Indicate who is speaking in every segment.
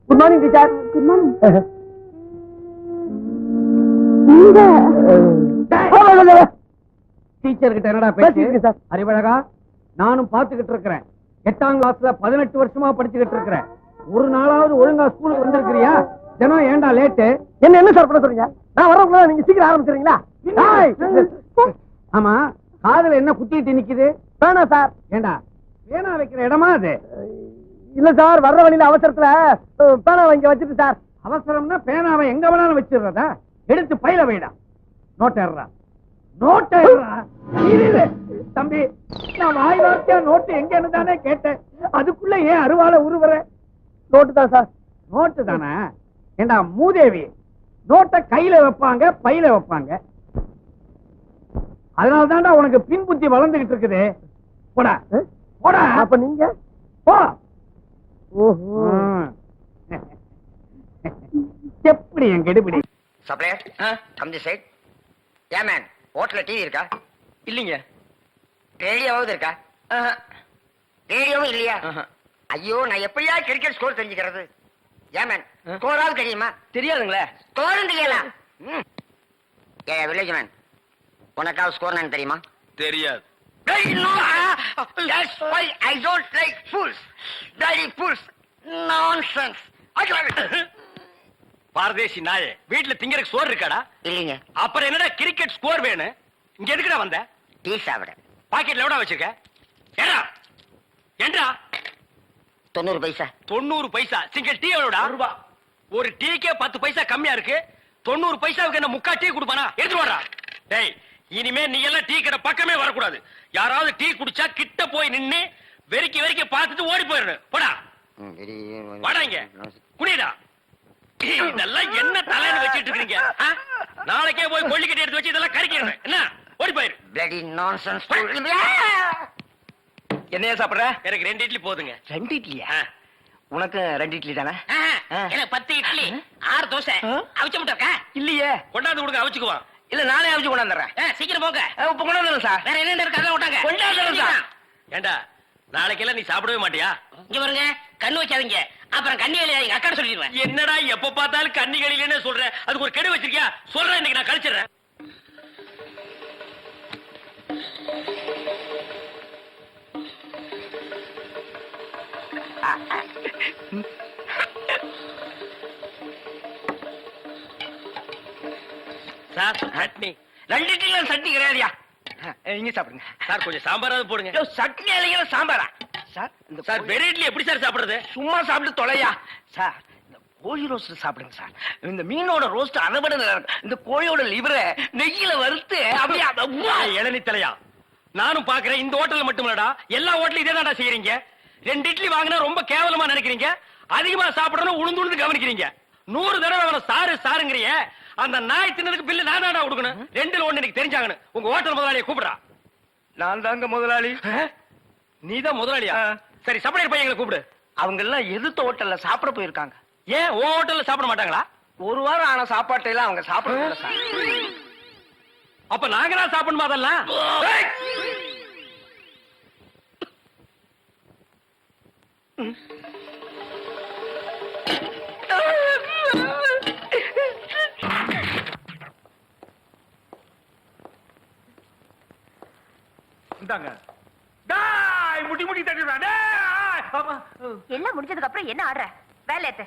Speaker 1: Good morning teacher.
Speaker 2: Good morning.
Speaker 1: Teacher கிட்ட என்னடா பேசுறீங்க சார்? அறிவழகா, நானும் பாத்துக்கிட்டு இருக்கிறேன். 8ஆம் கிளாஸ்ல 18 வருஷமா படிச்சுக்கிட்டு இருக்கிறேன். ஒரு நாளாவது ஒழுங்கா ஸ்கூலுக்கு வந்திருக்கிறியா? தினம் ஏன்டா லேட்டு? என்ன சார் பண்ண சொல்றீங்க? நான் வரக்குள்ள நீங்க சீக்கிரம் ஆரம்பிச்சிருங்களா? ஆமா, காதுல என்ன குத்திட்டு நிக்குது? வேணா சார். ஏண்டா பேனா வைக்கிற இடமா அது? இல்ல சார், வர்ற வழியில அவசரத்துல பேனா இங்க வச்சிட்டு சார். அவசரம்னா பேனாவை எங்க வேணாலும் வச்சிடுறதா? எடுத்து பையில வைடா. நோட்டா தம்பி, நான் வாய் வார்த்தையா நோட்டு எங்கன்னு தானே கேட்டேன். அதுக்குள்ள ஏன் அருவாளை உருவற? நோட்டு தான் சார். நோட்டு தானே? ஏண்டா மூதேவி, நோட்டை கையில வைப்பாங்க, பையில வைப்பாங்க. அதனால தான்டா உனக்கு பின் புத்தி வளர்ந்துகிட்டு இருக்குது. போடா போடா. அப்ப நீங்க போ. ஓஹோ, எப்படி என் கெடுபிடி?
Speaker 3: Supplier come the side. ஏன் மேன், ஹோட்டல்ல டிவி இருக்கா?
Speaker 4: இல்லீங்க.
Speaker 3: ரேடியோவாவது இருக்கா? ரேடியோவும் இல்லையா? ஐயோ, நான் எப்படியா கிரிக்கெட் ஸ்கோர் தெரிஞ்சுக்கிறது? ஏன் மேன், ஸ்கோராவது தெரியுமா?
Speaker 4: தெரியாதுங்களே.
Speaker 3: ஸ்கோரும் தெரியல. ஏ வில்லேஜ் மேன், உனக்காவது ஸ்கோர் நான் தெரியுமா?
Speaker 4: தெரியாது.
Speaker 3: That's why I don't like fools. Bloody fools. Nonsense.
Speaker 4: பாரதேசி நாயே, வீட்டுல திங்கறதுக்கு சோறு இருக்காடா?
Speaker 3: இல்லைங்க.
Speaker 4: அப்புறம் என்னடா கிரிக்கெட் ஸ்கோர் வேணும்? இங்க எதுக்குடா வந்த?
Speaker 3: டீ சாப்பிட.
Speaker 4: பாக்கெட்ல எவ்வளவு வச்சிருக்க? ஏண்டா
Speaker 3: 90 பைசா.
Speaker 4: 90 பைசா. Single tea எவ்வளவுடா? ரூபா. ஒரு டீக்கே 10 பைசா கம்மியா இருக்கு. 90 பைசாவுக்கு என்ன முக்கா டீ குடுப்பானா? எடுத்து வாடா. டேய், இனிமே நீ எல்லாம் டீ கடை பக்கமே வரக்கூடாது. யாராவது டீ குடிச்சா கிட்ட போய் நின்னு வெறிக்கி பார்த்துட்டு ஓடி போயிடணும். போடா வாடா, இங்க குடிடா. இதெல்லாம் என்ன தலைன்னு வச்சிட்டு இருக்கீங்க? நாளைக்கே போய் கொள்ளிக்கட்டி எடுத்து வச்சு இதெல்லாம் கறிக்கிறேன். என்ன ஓடி போயிரு.
Speaker 3: Bloody nonsense.
Speaker 4: என்னையா சாப்பிடுற? எனக்கு 2 இட்லி போதுங்க.
Speaker 3: 2 இட்லியா? உனக்கு 2 இட்லி தானே?
Speaker 5: எனக்கு 10 இட்லி 6 தோசை. அவிச்ச முட்டை இருக்கா?
Speaker 4: இல்லையே. கொண்டாந்து கொடுங்க, அவிச்சுக்குவான்.
Speaker 3: இல்ல, நானே அவிச்சு கொண்டாந்துறேன்.
Speaker 5: சீக்கிரம் போங்க.
Speaker 3: இப்ப கொண்டாந்துறேன் சார்.
Speaker 5: வேற என்ன இருக்கு? அதான் விட்டாங்க.
Speaker 3: கொண்டாந்துறேன் சார்.
Speaker 4: ஏண்டா, நாளைக்கெல்லாம் நீ சாப்பிடவே மாட்டியா?
Speaker 5: இங்க பாருங்க, கண்ணு வச்சாதீங்க. அப்புறம் கண்ணி வேலையா எங்க அக்கா சொல்லிடுவேன்.
Speaker 4: என்னடா எப்ப பார்த்தாலும் கண்ணி கழியிலே சொல்ற? அதுக்கு ஒரு கெடு வச்சிருக்கியா? சொல்றேன், இன்னைக்கு நான் கழிச்சிடுறேன். சார், சட்னி.
Speaker 3: 2 இட்லி சட்னி கிடையாதுயா. இங்க சாப்பிடுங்க
Speaker 4: சார், கொஞ்சம் சாம்பாராவது போடுங்க.
Speaker 3: சட்னி இல்லைங்க, சாம்பாரா சார்?
Speaker 4: சார், வெறும் இட்லி எப்படி சார் சாப்பிடுறது?
Speaker 3: சும்மா சாப்பிட்டு தொலையா சார். இந்த கோழி ரோஸ்ட் சாப்பிடுங்க சார். இந்த மீனோட ரோஸ்ட் அதை விட நல்லா இருக்கும். இந்த கோழியோட லிவரை நெய்யில வறுத்து அப்படியே.
Speaker 4: இளநி தலையா, நானும் பாக்குறேன். இந்த ஹோட்டல்ல மட்டும் இல்லடா, எல்லா ஹோட்டலும் இதே தான்டா செய்யறீங்க. 2 இட்லி வாங்கினா ரொம்ப கேவலமா நினைக்கிறீங்க. அதிகமா சாப்பிடணும் உளுந்து கவனிக்கிறீங்க. 100 தடவை அவனை சாருங்கிறிய. அந்த நாய் தின்னதுக்கு பில்லு நானாடா கொடுக்கணும். 2ல 1 எனக்கு தெரிஞ்சாங்கன்னு உங்க ஹோட்டல் முதலாளியை கூப்பிடுறா.
Speaker 3: நான் தாங்க முதலாளி.
Speaker 4: நீதான் முதலாளியா? சரி, சப்ளையர் பையங்களை கூப்பிடு.
Speaker 3: அவங்க எல்லாம் எதிர்த்த ஹோட்டல்ல சாப்பிட போயிருக்காங்க.
Speaker 4: ஏன் உன் ஹோட்டல்ல சாப்பிட மாட்டாங்களா?
Speaker 3: 1 வாரம் ஆன சாப்பாட்டை எல்லாம் அவங்க சாப்பிட சார்.
Speaker 4: அப்ப நாங்க தான் சாப்பிடணுமா அதெல்லாம்?
Speaker 2: எல்லாம் முடிஞ்சதுக்கு அப்புறம் என்ன ஆடுற? வேலை ஏத்து.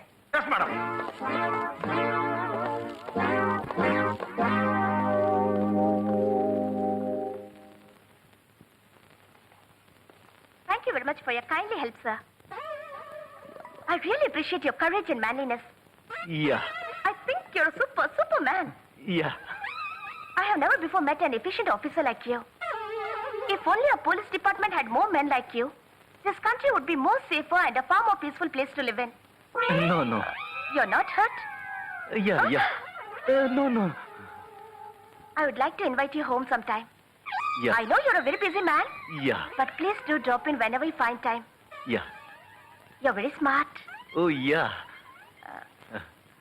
Speaker 2: Thank you very much for your kindly help, sir. I really appreciate your courage and manliness.
Speaker 1: Yeah.
Speaker 2: I think you're a superman.
Speaker 1: Yeah.
Speaker 2: I have never before met an efficient officer like you. If only our police department had more men like you, this country would be more safer and a far more peaceful place to live in.
Speaker 1: No.
Speaker 2: You're not hurt?
Speaker 1: Yeah. No.
Speaker 2: I would like to invite you home sometime.
Speaker 1: Yeah.
Speaker 2: I know you're a very busy man.
Speaker 1: Yeah.
Speaker 2: But please do drop in whenever you find time.
Speaker 1: Yeah.
Speaker 2: You're very smart.
Speaker 1: Oh, yeah.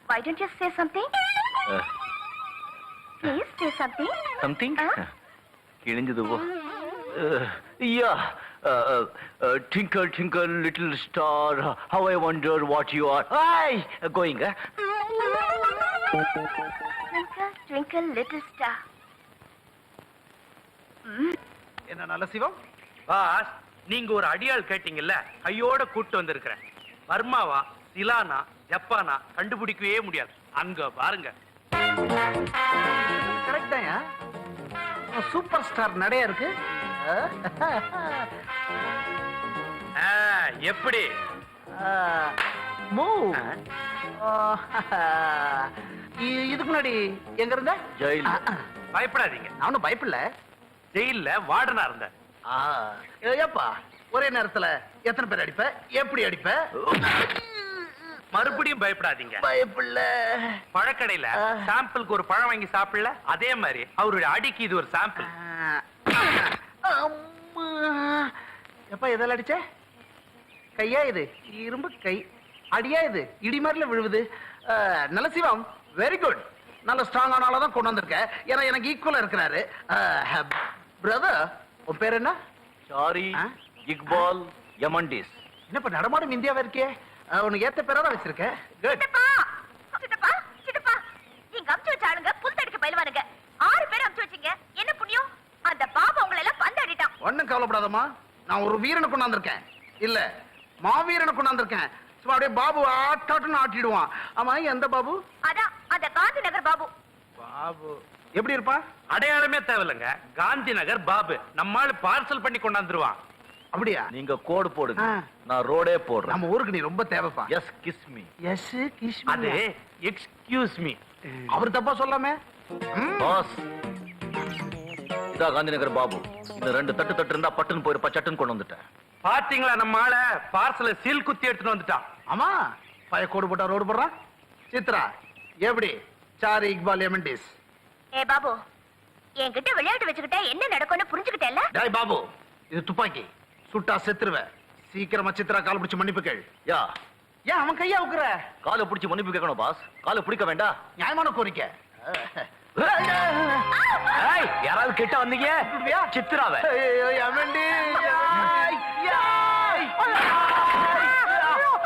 Speaker 2: Why don't you say something? Please say something.
Speaker 1: Something?
Speaker 2: Huh?
Speaker 1: கிழிஞ்சது போ. Yeah.
Speaker 6: Twinkle, twinkle, little star, how I wonder what you are. Hi, going.
Speaker 2: Twinkle, twinkle, little star.
Speaker 1: என்ன நல்ல சிவம்?
Speaker 4: Pass நீங்க ஒரு அடியாள் கேட்டீங்கல்ல, கையோட கூட்டு வந்திருக்கிறேன். பர்மாவா சிலானா ஜப்பானா கண்டுபிடிக்கவே முடியாது. அங்க பாருங்க.
Speaker 1: கரெக்ட் தான். சூப்பர் ஸ்டார் நடைய இருக்கு.
Speaker 4: எப்படி
Speaker 1: மூவ். இதுக்கு முன்னாடி எங்க இருந்த?
Speaker 6: ஜெயில்.
Speaker 4: பயப்படாதீங்க,
Speaker 1: நானும் பயப்படல.
Speaker 4: ஜெயில்ல வார்டனா இருந்தேன்.
Speaker 1: ஏப்பா ஒரே நேரத்துல எத்தனை பேர் அடிப்ப, எப்படி அடிப்ப?
Speaker 4: மறுபடியும் பயப்படாதீங்க.
Speaker 1: பயப்படல.
Speaker 4: பழக்கடையில சாம்பிளுக்கு ஒரு பழம் வாங்கி சாப்பிடல, அதே மாதிரி அவருடைய அடிக்கு இது ஒரு சாம்பிள்.
Speaker 1: அம்மா. எப்பா எதால அடிச்ச? கையா இது? இரும்பு கை. அடியா இது? இடி மாதிரில விழுவுது. நல்ல சிவம், வெரி குட். நல்ல ஸ்ட்ராங் ஆனாலதான் கொண்டு வந்திருக்க. ஏன்னா எனக்கு ஈக்குவலா இருக்கிறாரு. பிரதர், உன் பேர் என்ன?
Speaker 6: சாரி, இக்பால் யமண்டிஸ்.
Speaker 1: என்னப்பா நடமாடும் இந்தியாவா இருக்கே? உனக்கு ஏத்த பேரா தான் வச்சிருக்க. குட்.
Speaker 2: சித்தப்பா சித்தப்பா சித்தப்பா, நீங்க அமுச்சு வச்ச ஆளுங்க புல் தடிக்க பயிலுவானுங்க. 6 பேர் அமுச்சு வச்சீங்க. என்ன புண்ணியம்? அந்த பாபா உங்களை எல்லாம் பந்தாடிட்டான்.
Speaker 1: ஒண்ணும் கவலைப்படாதம்மா, நான் ஒரு வீரனை கொண்டாந்துருக்கேன். இல்ல, மாவீரனை கொண்டாந்துருக்கேன். அப்படியே பாபு ஆட்டாட்டுன்னு ஆட்டிடுவான். ஆமா, எந்த பாபு?
Speaker 2: அதான் அந்த காந்தி நகர் பாபு.
Speaker 1: பாபு எப்படி இருப்பான்?
Speaker 4: அடையாளமே தேவையில்லைங்க, காந்தி நகர் பாபு. நம்மால பார்சல் பண்ணி கொண்டாந்துருவான்.
Speaker 1: அப்படியா?
Speaker 6: நீங்க கோடு போடுங்க,
Speaker 1: ஆ.
Speaker 6: நான் ரோடே போடுறேன்.
Speaker 1: நம்ம ஊருக்கு நீ ரொம்ப தேவைப்பா.
Speaker 6: Yes, kiss me.
Speaker 1: Yes kiss.
Speaker 4: அது எக்ஸ்கியூஸ் மீ.
Speaker 1: அவர் தப்பா சொல்லாம.
Speaker 6: பாஸ், இதா காந்திநகர் பாபு. இந்த 2 தட்டு தட்டு இருந்தா பட்டுன்னு போயிருப்பா, சட்டுன்னு கொண்டு வந்துட்டேன்.
Speaker 4: பாத்தீங்களா, நம்ம ஆள பார்சல சீல் குத்தி எடுத்துட்டு வந்துட்டான்.
Speaker 1: ஆமா, பய கோடு போட்டா ரோடு போடுறான். சித்ரா எப்படி? சாரி, இக்பால் யமண்டிஸ்.
Speaker 2: ஏ பாபு, என்கிட்ட விளையாட்டு வச்சுக்கிட்ட என்ன நடக்கும்னு புரிஞ்சுக்கிட்டேல்ல?
Speaker 1: டேய் பாபு, இது துப்பாக்கி. சுட்டா செத்துருவ. சீக்கிரமா சித்ரா கால் பிடிச்சு மன்னிப்பு கேள்.
Speaker 6: யா,
Speaker 1: ஏன் அவன் கையா உக்குற?
Speaker 6: காலை பிடிச்சி மன்னிப்பு கேட்கணும் பாஸ். காலை பிடிக்க வேண்டாம்.
Speaker 1: நியாயமான கோரிக்கை.
Speaker 6: ஏய், யாராவது கிட்ட வந்தீங்க?
Speaker 1: சுட்டுடுவியா?
Speaker 6: சித்ராவை.
Speaker 1: ஐயோ, யமண்டிஸ். யாய், யாய்.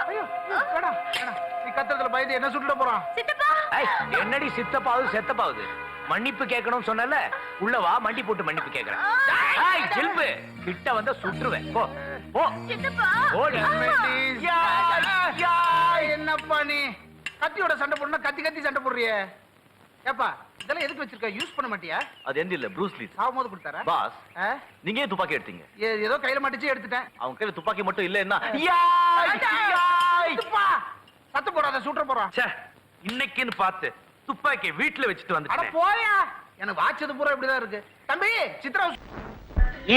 Speaker 1: ஐயோ, வேணாம், வேணாம். நீ கத்துறதுல பயந்து என்ன சுட்டுட போறான்?
Speaker 2: சித்தப்பா
Speaker 6: ஏய், என்னடி சித்தப்பாவது செத்தப்பாவது? மன்னிப்பு கேட்கணும் சொன்னல, உள்ள வா, மண்டி போட்டு மன்னிப்பு கேட்கறேன். ஏய், ஜில்பு, கிட்ட வந்தா சுட்டுருவேன். போ போ.
Speaker 2: சித்தப்பா
Speaker 6: ஓடு.
Speaker 1: யமண்டிஸ். யாய், யாய். என்னப்பா நீ கத்தியோட சண்டை போடணும், கத்தி கத்தி சண்டை போடுறியே? ஏப்பா, இதெல்லாம் எதுக்கு வச்சிருக்க? யூஸ் பண்ண மாட்டியா?
Speaker 6: அது எந்த இல்ல, ப்ரூஸ்லி.
Speaker 1: சாகும்போது கொடுத்தாரா?
Speaker 6: பாஸ்,
Speaker 1: ஆ?
Speaker 6: நீங்க ஏன் துப்பாக்கி எடுத்தீங்க?
Speaker 1: ஏதோ கையில மாட்டிச்சு எடுத்துட்டேன்.
Speaker 6: அவங்க கையில துப்பாக்கி மட்டும் இல்லன்னா
Speaker 1: இதுப்பா, சத்தம் போடாத, சுட்டுற போறான்.
Speaker 4: ச்சே, இன்னைக்குன்னு பார்த்து துப்பாக்கி வீட்டுல வச்சுட்டு
Speaker 1: அட
Speaker 4: வந்துட்டேன்.
Speaker 1: போயா, எனக்கு வாட்சது பூரா இப்படிதான் இருக்கு. தம்பி சித்ரா.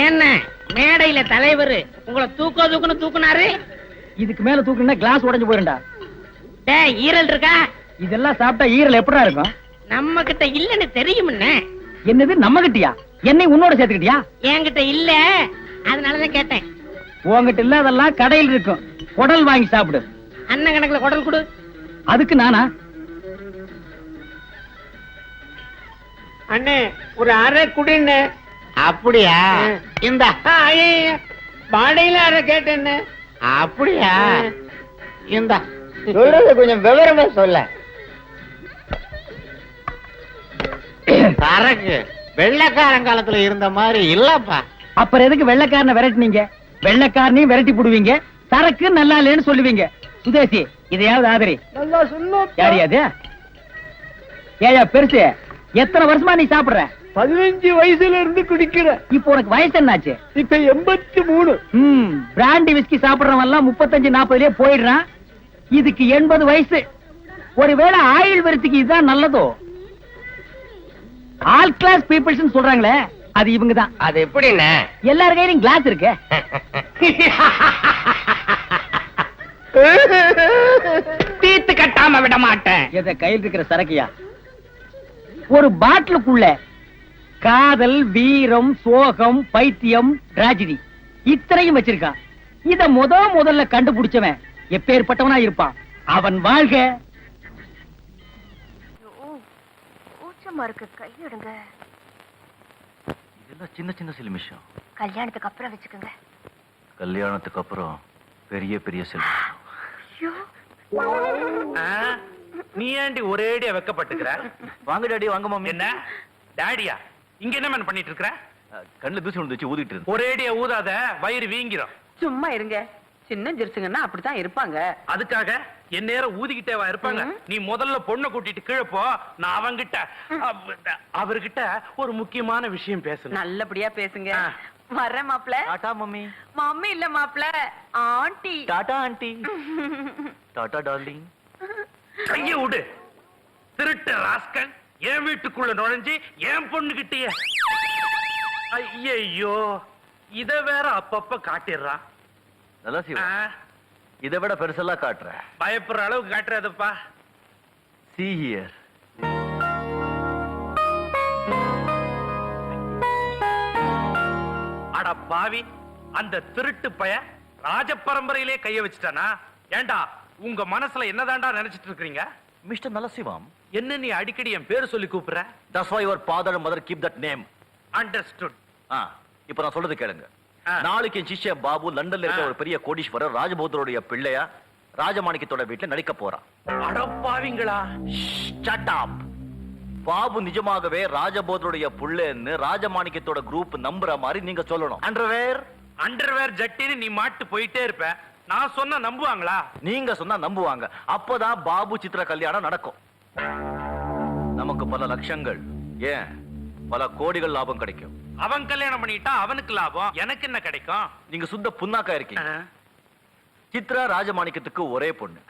Speaker 5: என்ன மேடையில தலைவர் உங்களை தூக்குன்னு தூக்குனாரு?
Speaker 7: இதுக்கு மேல தூக்குனா கிளாஸ் உடைஞ்சு போயிருண்டா.
Speaker 5: டேய், ஈரல் இருக்கா?
Speaker 7: இதெல்லாம் சாப்பிட்டா ஈரல் எப்படிடா இருக்கும்?
Speaker 5: நம்ம கிட்ட இல்லன்னு தெரியும்னே.
Speaker 7: என்னது நம்ம கிட்டயா? என்னை உன்னோட சேர்த்துக்கிட்டியா?
Speaker 5: என்கிட்ட இல்ல, அதனாலதான் கேட்டேன்.
Speaker 7: உன்கிட்ட இல்லாதெல்லாம் கடையில் இருக்கும். குடல் வாங்கி சாப்பிடு.
Speaker 5: அண்ணன் கணக்குல குடல் கொடு.
Speaker 7: அதுக்கு நானா?
Speaker 5: அண்ணே, ஒரு அரை குடின்னு. அப்படியா? இந்த வாடையில அரை கேட்டேன்னு. அப்படியா? இந்த சொல்றது கொஞ்சம் விவரமா சொல்ல. சரக்கு வெள்ளைக்காரன் காலத்துல இருந்த மாதிரி இல்லப்பா.
Speaker 7: அப்புறம் எதுக்கு வெள்ளைக்காரனை விரட்டினீங்க? வெள்ளைக்காரனையும் விரட்டி போடுவீங்க, சரக்கு நல்லா இல்லைன்னு சொல்லுவீங்க. சுதேசி, இதையாவது ஆதரி.
Speaker 1: நல்லா சொல்லும்.
Speaker 7: யாரு அது? ஏயா பெருசு, எத்தனை வருஷமா நீ சாப்பிடுற?
Speaker 1: 15 வயசுல இருந்து குடிக்கிற.
Speaker 7: இப்போ உனக்கு வயசு என்னாச்சு?
Speaker 1: இப்ப 83.
Speaker 7: பிராண்டி விஸ்கி சாப்பிடுறவன் எல்லாம் 35-40லயே போயிடுறான். இதுக்கு 80 வயசு. ஒருவேளை ஆயுள் வரிசைக்கு இதுதான் நல்லதோ? ஆல் கிளாஸ் பீப்புள்ஸ் சொல்றாங்களே, அது இவங்க தான்.
Speaker 5: அது எப்படின்னு?
Speaker 7: எல்லார் கையிலும் கிளாஸ் இருக்கு.
Speaker 5: தீத்து கட்டாம விட மாட்டேன்.
Speaker 7: எத கையில் இருக்கிற சரக்கியா? ஒரு பாட்டிலுக்குள்ள காதல், வீரம், சோகம், பைத்தியம், டிராஜடி இத்தனையும் வச்சிருக்கான். இத முதல்ல கண்டுபிடிச்சவன் எப்பேற்பட்டவனா இருப்பான். அவன் வாழ்க.
Speaker 2: ஊச்சமா இருக்கு, கையிடுங்க.
Speaker 6: இதெல்லாம் சின்ன சின்ன சில விஷயம்.
Speaker 2: கல்யாணத்துக்கு அப்புறம் வச்சுக்கோங்க.
Speaker 8: கல்யாணத்துக்கு அப்புறம் பெரிய பெரிய செல்வம்.
Speaker 6: நீ ஏண்டி ஒரேடியா வெக்கப்பட்டுக்கிற?
Speaker 8: வாங்க டாடி, வாங்க மம்மி.
Speaker 6: என்ன டாடியா? இங்க என்ன மேன் பண்ணிட்டு இருக்கிற?
Speaker 8: கண்ணுல தூசி விழுந்துச்சு, ஊதிட்டு இருந்து.
Speaker 6: ஒரேடியா ஊதாத, வயிறு வீங்கிரும்.
Speaker 9: சும்மா இருங்க. சின்ன ஜெருசுங்கன்னா அப்படித்தான் இருப்பாங்க.
Speaker 6: அதுக்காக என் நேரம் ஊதிக்கிட்டேவா இருப்பாங்க? நீ முதல்ல பொண்ணை கூட்டிட்டு கீழே போ. நான் அவங்கிட்ட அவர்கிட்ட ஒரு முக்கியமான விஷயம் பேசணும்.
Speaker 9: நல்லபடியா பேசுங்க. வர்றேன் மாப்ள.
Speaker 8: டாடா மம்மி.
Speaker 9: மம்மி இல்ல மாப்ள, aunty.
Speaker 8: Tata aunty. Tata darling.
Speaker 6: கைய விடு திருட்டு ராஸ்கல். என் வீட்டுக்குள்ள நுழைஞ்சு என் பொண்ணுகிட்டயே. ஐயோ, இத வேற அப்பப்ப காட்டிடுறான்.
Speaker 8: நல்லா சிவா, இதை விட பெருசெல்லாம் காட்டுற.
Speaker 6: பயப்படுற அளவுக்கு காட்டுறதப்பா.
Speaker 8: See here.
Speaker 6: அட பாவி, அந்த திருட்டு பய ராஜ பரம்பரையிலே கைய வச்சுட்டானா? ஏண்டா, உங்க மனசுல என்னதாண்டா நினைச்சிட்டு இருக்கீங்க?
Speaker 8: மிஸ்டர் நலசிவம்,
Speaker 6: என்ன நீ அடிக்கடி என் பேரு சொல்லி கூப்பிடுற?
Speaker 8: that's why your father and mother keep that name.
Speaker 6: Understood.
Speaker 8: இப்ப நான் சொல்றது கேளுங்க. நாளைக்கு என் சிஷ்ய பாபு லண்டன்ல இருக்க ஒரு பெரிய கோடீஸ்வரர் ராஜபௌத்தருடைய பிள்ளையா ராஜமாணிக்கத்தோட வீட்டுல நடிக்க போறான்.
Speaker 6: அடப்பாவிங்களா?
Speaker 8: Shut up. பாபு நிஜமாகவே ராஜபௌத்தருடைய புள்ளன்னு ராஜமாணிக்கத்தோட குரூப் நம்புற மாதிரி நீங்க சொல்லணும்.
Speaker 6: அண்டர்வேர் ஜட்டின்னு நீ மாட்டு போயிட்டே இருப்ப. நான் சொன்னா நம்புவாங்களா?
Speaker 8: நீங்க சொன்னா நம்புவாங்க. அப்பதான் பாபு சித்ரா கல்யாணம் நடக்கும். நமக்கு பல லட்சங்கள், ஏன் பல கோடிகள் லாபம் கிடைக்கும்.
Speaker 6: அவன் கல்யாணம் பண்ணிட்டா அவனுக்கு லாபம், எனக்கு என்ன கிடைக்கும்?
Speaker 8: நீங்க சுத்த புண்ணாக்கா இருக்கீங்க. சித்ரா ராஜமாணிக்கத்துக்கு ஒரே பொண்ணு.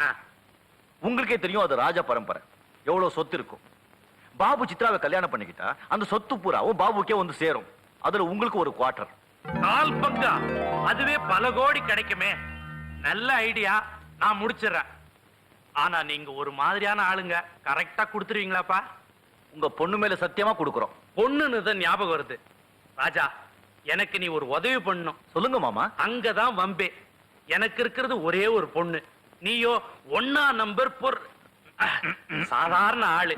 Speaker 8: உங்களுக்கே தெரியும் அது ராஜ பரம்பரை, எவ்வளவு சொத்து இருக்கும். பாபு சித்ராவை கல்யாணம் பண்ணிக்கிட்டா அந்த சொத்து பூராவும் பாபுக்கே வந்து சேரும். அதுல உங்களுக்கு ஒரு குவார்டர்.
Speaker 6: கால் பங்கா? அதுவே பல கோடி கிடைக்குமே. நல்ல ஐடியா, நான் முடிச்சிடுறேன். ஆனா நீங்க ஒரு மாதிரியான ஆளுங்க. கரெக்டா கொடுத்துருவீங்களாப்பா?
Speaker 8: உங்க பொண்ணு மேல சத்தியமா கொடுக்குறோம்.
Speaker 6: பொண்ணுன்னு தான் ஞாபகம் வருது. ராஜா, எனக்கு நீ ஒரு உதவி பண்ணணும்.
Speaker 8: சொல்லுங்க மாமா.
Speaker 6: அங்கதான் வம்பே. எனக்கு இருக்கிறது ஒரே ஒரு பொண்ணு. நீயோ 1 நம்பர் சாதாரண ஆளு.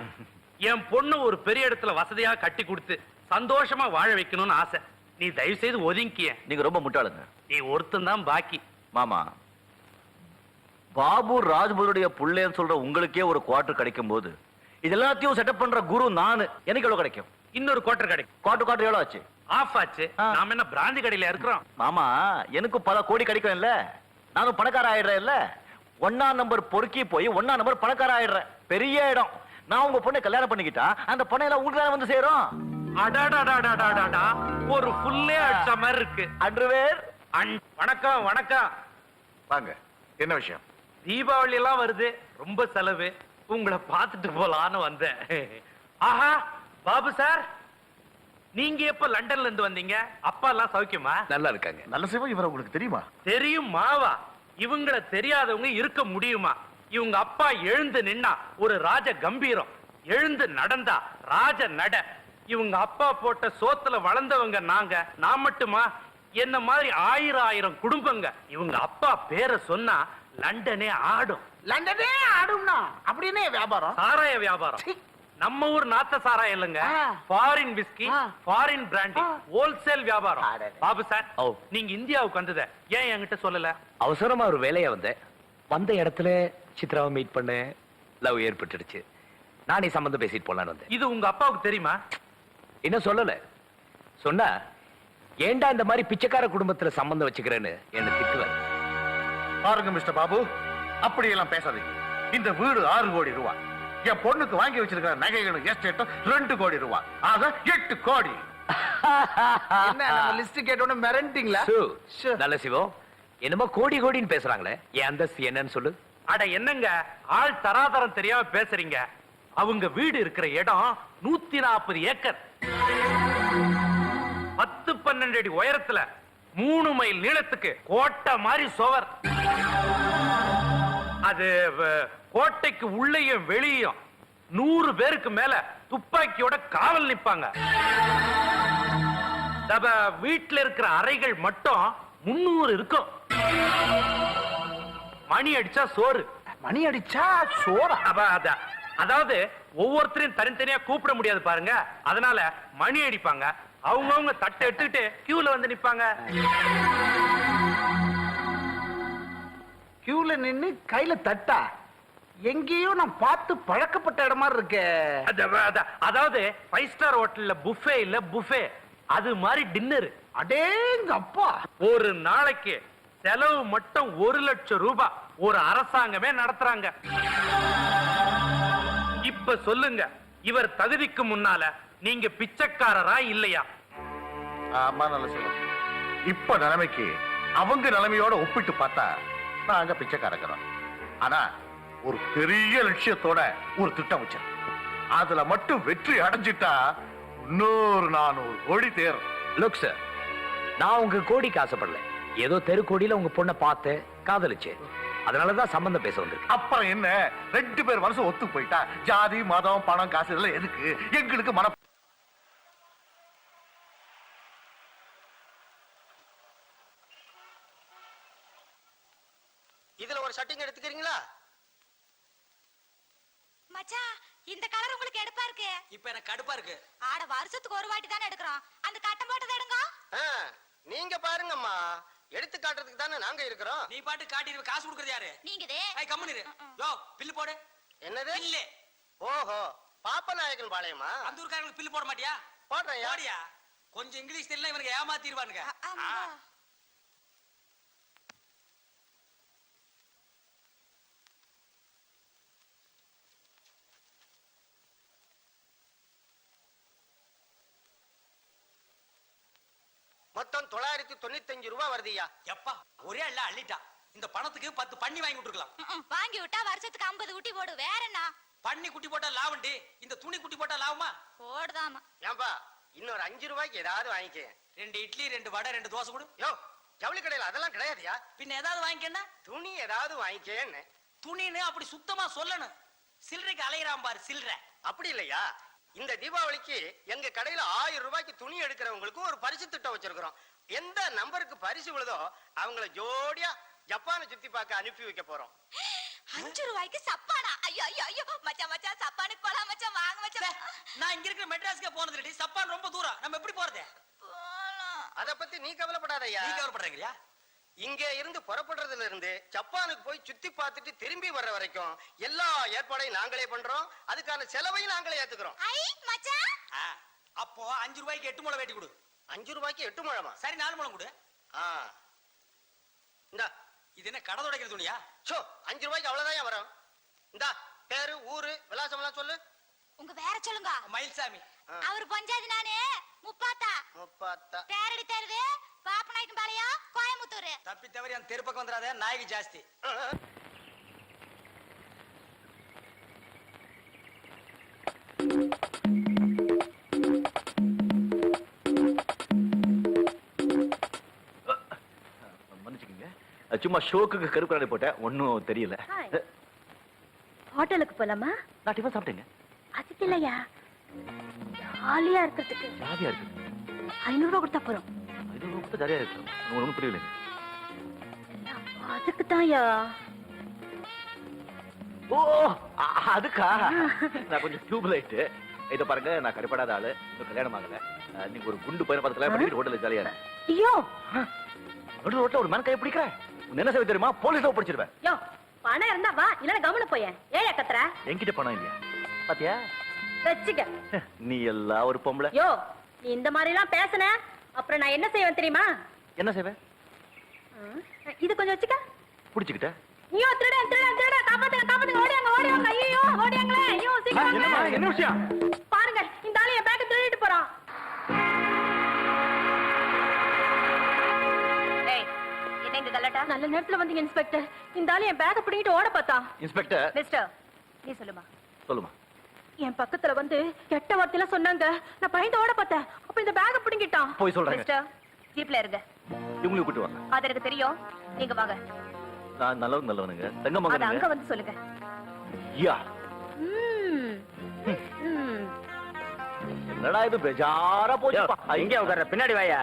Speaker 6: என் பொண்ணு ஒரு பெரிய இடத்துல வசதியா கட்டி கொடுத்து சந்தோஷமா வாழ வைக்கணும்னு ஆசை. நீ தயவு செய்து ஒதுங்கிய.
Speaker 8: நீங்க ரொம்ப முட்டாளுங்க.
Speaker 6: நீ ஒருத்தன் தான் பாக்கி.
Speaker 8: மாமா, பாபு ராஜ்புருடைய புள்ளேன்னு சொல்ற உங்களுக்கே ஒரு குவார்டர் கிடைக்கும் போது இது எல்லாத்தையும் செட்டப் பண்ற குரு நானு. எனக்கு எவ்வளவு கிடைக்கும்?
Speaker 6: இன்னொரு குவார்டர் கிடைக்கும்.
Speaker 8: குவார்டர் எவ்வளவு ஆச்சு?
Speaker 6: ஆஃப் ஆச்சு. நாம என்ன பிராந்தி கடையில இருக்கிறோம்?
Speaker 8: மாமா, எனக்கு பல கோடி கிடைக்கும் இல்ல? நானும் பணக்கார ஆயிடுறேன் இல்ல? 1 நம்பர் பொறுக்கி போய் 1 நம்பர் பணக்கார ஆயிடுறேன். பெரிய இடம். நான் உங்க பொண்ணை கல்யாணம் பண்ணிக்கிட்டா அந்த பொண்ணை எல்லாம் உங்களுக்கு வந்து சேரும்.
Speaker 6: அடாடாடாடாடாடா, ஒரு ஃபுல்லே அடிச்ச மாதிரி இருக்கு.
Speaker 8: அண்டர்வேர்.
Speaker 6: வணக்கம் வணக்கம்.
Speaker 8: வாங்க, என்ன விஷயம்?
Speaker 6: தீபாவளி எல்லாம் வருது, ரொம்ப செலவு. உங்களை பார்த்துட்டு போலான்னு வந்தேன். ஆஹா, பாபு சார், நீங்க எப்ப லண்டன்ல இருந்து வந்தீங்க? அப்பா எல்லாம் சௌக்கியமா?
Speaker 4: நல்லா இருக்காங்க.
Speaker 8: நல்ல சிவம், இவரை உங்களுக்கு தெரியுமா?
Speaker 6: தெரியும் மாவா. இவங்கள தெரியாதவங்க இருக்க முடியுமா? இவங்க அப்பா எழுந்து நின்னா ஒரு ராஜ கம்பீரம், எழுந்து நடந்தா ராஜ நட. இவங்க அப்பா போட்ட சோத்துல வளர்ந்தவங்க நாங்க. நான் மட்டுமா? என்ன மாதிரி 1000 குடும்பங்க. இவங்க அப்பா பேரை சொன்னா லண்டனே ஆடும்.
Speaker 1: லண்டனே ஆடும்னா அப்படின்னு வியாபாரம்.
Speaker 6: சாராய வியாபாரம். நம்ம ஊர் நாத்த சாராயம் இல்லங்க, foreign whisky, foreign brandy, wholesale வியாபாரம். பாபு சார், நீங்க இந்தியாவுக்கு வந்தத ஏன் என்கிட்ட சொல்லல?
Speaker 4: அவசரமா ஒரு வேலையா வந்தேன். வந்த இடத்துல சித்ராவை மீட் பண்ண, லவ் ஏற்பட்டுடுச்சு. நானே சம்பந்தம் பேசிட்டு போலான்னு வந்தேன்.
Speaker 6: இது உங்க அப்பாவுக்கு தெரியுமா?
Speaker 4: என்ன சொல்லல. சொன்னா ஏண்டா இந்த மாதிரி பிச்சைக்கார குடும்பத்துல சம்பந்தம் வச்சுக்கிறேன்னு என்ன திட்டுவார்.
Speaker 8: பாருங்க மிஸ்டர் பாபு, அப்படியெல்லாம் பேசாதீங்க. இந்த வீடு 6 கோடி ரூபாய். என் பொண்ணுக்கு வாங்கி வச்சிருக்கிற நகைகளும் எஸ்டேட்டும் 2 கோடி ரூபாய். ஆக 8 கோடி.
Speaker 1: என்ன நம்ம லிஸ்ட் கேட்டோன்னு மிரண்டிங்களா?
Speaker 4: நல்ல சிவம், என்னமோ கோடி கோடின்னு பேசுறாங்களே, என் அந்தஸ்து என்னன்னு சொல்லு.
Speaker 6: அட என்னங்க, ஆள் தராதரம் தெரியாம பேசுறீங்க. அவங்க வீடு இருக்கிற இடம் 140 ஏக்கர், 10-12 அடி உயரத்துல, 3 மைல் நீளத்துக்கு கோட்டை மாதிரி சுவர். அது கோட்டைக்கு உள்ளேயும் வெளியும் 100 பேருக்கு மேல துப்பாக்கியோட காவல் நிப்பாங்க. வீட்டுல இருக்கிற அறைகள் மட்டும் 300 இருக்கும். மணி அடிச்சா சோறு.
Speaker 1: மணி அடிச்சா சோறா?
Speaker 6: அதாவது ஒவ்வொருத்தரையும் தனித்தனியா கூப்பிட முடியாது பாருங்க, அதனால மணி அடிப்பாங்க. அவங்கவுங்க தட்டை எடுத்துக்கிட்டு கியூல வந்து நிப்பாங்க.
Speaker 1: கியூல நின்னு கையில தட்டா எங்கேயோ நான் பார்த்து பழக்கப்பட்ட இடமா இருக்கே.
Speaker 6: அதாவது 5 ஸ்டார் ஹோட்டல்ல புஃபே இல்ல புஃபே, அது மாதிரி டின்னர்.
Speaker 1: அடேங்க அப்பா,
Speaker 6: ஒரு நாளைக்கு செலவு மட்டும் 1 லட்சம் ரூபாய் ஒரு அரசாங்கமே நடத்துறாங்க. இப்ப சொல்லுங்க, இவர் தகுதிக்கு முன்னால நீங்க பிச்சைக்காரரா இல்லையா?
Speaker 8: ஆமா, நல்ல சொல்ல. இப்ப நிலைமைக்கு அவங்க நிலைமையோட ஒப்பிட்டு பார்த்தா நாங்க பிச்சைக்காரக்கிறோம். ஆனா ஒரு பெரிய லட்சியத்தோட ஒரு திட்டம் வச்சிருக்கோம். அதுல மட்டும் வெற்றி அடைஞ்சிட்டா 400 கோடி தேரும்.
Speaker 10: லுக் சார், நான் உங்க கோடிக்கு ஆசைப்படல. ஏதோ தெருக்கோடியில உங்க பொண்ணை பார்த்து காதலிச்சு, அதனாலதான் சம்பந்தம் பேச வந்திருக்கு.
Speaker 8: அப்புறம் என்ன, 2 பேர் மனசு ஒத்து போயிட்டா ஜாதி மதம் பணம் காசு இதெல்லாம் எதுக்கு? எங்களுக்கு மன
Speaker 3: இதுல ஒரு ஷட்டிங் எடுத்துக்கிறீங்களா?
Speaker 2: மச்சான், இந்த கலர் உங்களுக்கு எடுப்பா இருக்கு.
Speaker 3: இப்ப எனக்கு கடுப்பா இருக்கு.
Speaker 2: ஆட வருஷத்துக்கு ஒரு வாட்டி தானே எடுக்கிறோம். அந்த கட்டம் போட்டதை எடுங்க.
Speaker 3: நீங்க பாருங்கம்மா, எடுத்து காட்டுறதுக்கு தானே நாங்க இருக்கிறோம். நீ பாட்டு காட்டிடுவ, காசு கொடுக்கறது யாரு?
Speaker 2: நீங்கதே.
Speaker 3: ஐ கம்முனு இரு. யோ பில்லு போடு. என்னது பில்லு? ஓஹோ, பாப்பநாயக்கன் பாளையமா? அந்த ஊர்க்காரங்களுக்கு பில்லு போட மாட்டியா? போடுறேன். போடியா. கொஞ்சம் இங்கிலீஷ் தெரியல, இவனுக்கு ஏமாத்திடுவானுங்க. மொத்தம் 995 ரூபாய் வருதுயா. எப்பா ஒரே அள்ள அள்ளிட்டா. இந்த பணத்துக்கு 10 பண்ணி வாங்கி விட்டுருக்கலாம்.
Speaker 2: வாங்கி விட்டா வருஷத்துக்கு 50 குட்டி போடு. வேற என்ன?
Speaker 3: பண்ணி குட்டி போட்டா லாபம்டி. இந்த துணி குட்டி போட்டா லாபமா?
Speaker 2: போடுதாமா.
Speaker 3: ஏன்பா இன்னொரு 5 ரூபாய்க்கு ஏதாவது வாங்கிக்க. 2 இட்லி 2 வடை 2 தோசை கொடு. யோ ஜவுளி கடையில அதெல்லாம் கிடையாதுயா. பின்ன ஏதாவது வாங்கிக்கன்னா? துணி ஏதாவது வாங்கிக்கன்னு. துணின்னு அப்படி சுத்தமா சொல்லணும். சில்லறைக்கு அலையறான் பாரு சில்லறை. அப்படி இல்லையா, இந்த தீபாவளிக்கு எங்க கடையில 1000 ரூபாய்க்கு துணி எடுக்கிறவங்களுக்கு ஒரு பரிசு திட்டம் வச்சிருக்கிறோம். எந்த நம்பருக்கு பரிசு விழுதோ அவங்கள ஜோடியா ஜப்பானை சுத்தி பார்க்க அனுப்பி வைக்க போறோம்.
Speaker 2: 5 ரூபாய்க்கு சப்பானா? ஐயோ ஐயோ ஐயோ மச்சான் மச்சான், சப்பானுக்கு போலாம் மச்சான். வாங்க மச்சான்.
Speaker 3: நான் இங்க இருக்கிற மெட்ராஸ்க்கு போனது இல்லடி. சப்பான் ரொம்ப தூரம். நம்ம எப்படி போறது? அத பத்தி நீ கவலைப்படாதயா. நீ கவலைப்படுறீங்களா? இங்க இருந்து புறப்படுறதுல இருந்து ஜப்பானுக்கு போய் சுத்தி பார்த்துட்டு திரும்பி வர்ற வரைக்கும் எல்லா ஏற்பாடையும் நாங்களே பண்றோம். அதுக்கான செலவையும் நாங்களே ஏத்துக்கிறோம்.
Speaker 2: ஐ மச்சான்,
Speaker 3: அப்போ 5 ரூபாய்க்கு 8 முழம் வேட்டி கொடு. 5 ரூபாய்க்கு 8 முழமா? சரி 4 முழம் கொடு. இந்தா. இது என்ன கடை துடைக்கிற துணியா? சோ 5 ரூபாய்க்கு அவ்வளவுதான் வரும். இந்தா பேரு ஊரு விலாசம் எல்லாம் சொல்லு.
Speaker 2: உங்க வேற சொல்லுங்க.
Speaker 3: மயில்சாமி.
Speaker 2: அவர் பஞ்சாயத்து நானே முப்பாத்தா.
Speaker 3: முப்பாத்தா.
Speaker 2: பேரடி தெருவு, பாப்பநாயக்கன் பாளையம், கோயம்புத்தூர்.
Speaker 3: தப்பி தவறி அந்த தெரு பக்கம் வந்துடாத, நாய்க்கு ஜாஸ்தி.
Speaker 8: மன்னிச்சுக்கங்க, சும்மா ஷோக்கு கருப்பு கண்ணாடி போட்டேன், ஒன்னும் தெரியல.
Speaker 2: ஹோட்டலுக்கு போலாமா?
Speaker 8: நான் டிஃபன் சாப்பிட்டேங்க.
Speaker 2: அதுக்கு இல்லையா, ஜாலியா இருக்கிறதுக்கு.
Speaker 8: ஜாலியா இருக்கு.
Speaker 2: 500 ரூபாய் கொடுத்தா போறோம்.
Speaker 8: 500 ரூபாய் கொடுத்தா ஜாலியா இருக்கு. ஒன்னும் புரியலைங்க.
Speaker 2: அதுக்கு தான்யா.
Speaker 8: ஓ அதுக்கா? நான் கொஞ்சம் டியூப் லைட். இத பாருங்க, நான் கரைப்படாத ஆளு, இன்னும் கல்யாணம் ஆகல. நீங்க ஒரு குண்டு பையனை பார்த்து கல்யாணம் பண்ணிட்டு ஹோட்டல்ல ஜாலியா இருக்கு.
Speaker 2: ஐயோ,
Speaker 8: நடு ரோட்ல ஒரு மன கையை பிடிக்கிறேன். என்ன செய்ய தெரியுமா? போலீஸ்ல பிடிச்சிருவேன்.
Speaker 2: யோ பணம் இருந்தா வா, இல்ல கவனம் போயேன். ஏயா கத்துற?
Speaker 8: என்கிட்ட பணம் இல்லையா? பாத்தியா,
Speaker 2: வச்சுக்க.
Speaker 8: நீ எல்லாம் ஒரு பொம்பளை.
Speaker 2: யோ நீ இந்த மாதிரி எல்லாம் பேசுன அப்புறம் நான் என்ன செய்வேன் தெரியுமா?
Speaker 8: என்ன செய்வேன்?
Speaker 2: இது கொஞ்சம் வச்சுக்க.
Speaker 8: புடிச்சுக்கிட்ட.
Speaker 2: ஐயோ திருட திருட திருட, காப்பாத்துங்க காப்பாத்துங்க, ஓடியாங்க ஓடியாங்க. ஐயோ ஓடியாங்களே. ஐயோ சீக்கிரம் வாங்க.
Speaker 6: என்ன விஷயம்?
Speaker 2: பாருங்க, இந்த ஆளு என் பேக்க திருடிட்டு போறான். ஏய் என்னங்க கலட்டா? நல்ல நேரத்துல வந்தீங்க இன்ஸ்பெக்டர். இந்த ஆளு என் பேக்க பிடிங்கிட்டு ஓட பார்த்தா.
Speaker 8: இன்ஸ்பெக்டர்.
Speaker 2: மிஸ்டர் நீ சொல்லுமா.
Speaker 8: சொல்லுமா.
Speaker 2: என் பக்கத்துல வந்து கெட்ட வார்த்தையில சொன்னாங்க. நான் பயந்து ஓட பார்த்தேன். அப்ப இந்த பேக்க பிடிங்கிட்டான்.
Speaker 8: போய் சொல்றேன்.
Speaker 2: மிஸ்டர் ஜீப்ல இருங்க.
Speaker 8: இவங்களை கூட்டி வாங்க.
Speaker 2: அது எனக்கு தெரியும், நீங்க வாங்க.
Speaker 8: நான் நல்லவனுங்க. தங்க
Speaker 2: அது அங்க
Speaker 8: மகனுங்க.
Speaker 2: வந்து சொல்லுங்க.
Speaker 8: யா.
Speaker 2: ம். ம்.
Speaker 8: என்னடா இது பேஜாரா போச்சுப்பா.
Speaker 10: இங்கே உட்கார்ற, பின்னாடி வாயா.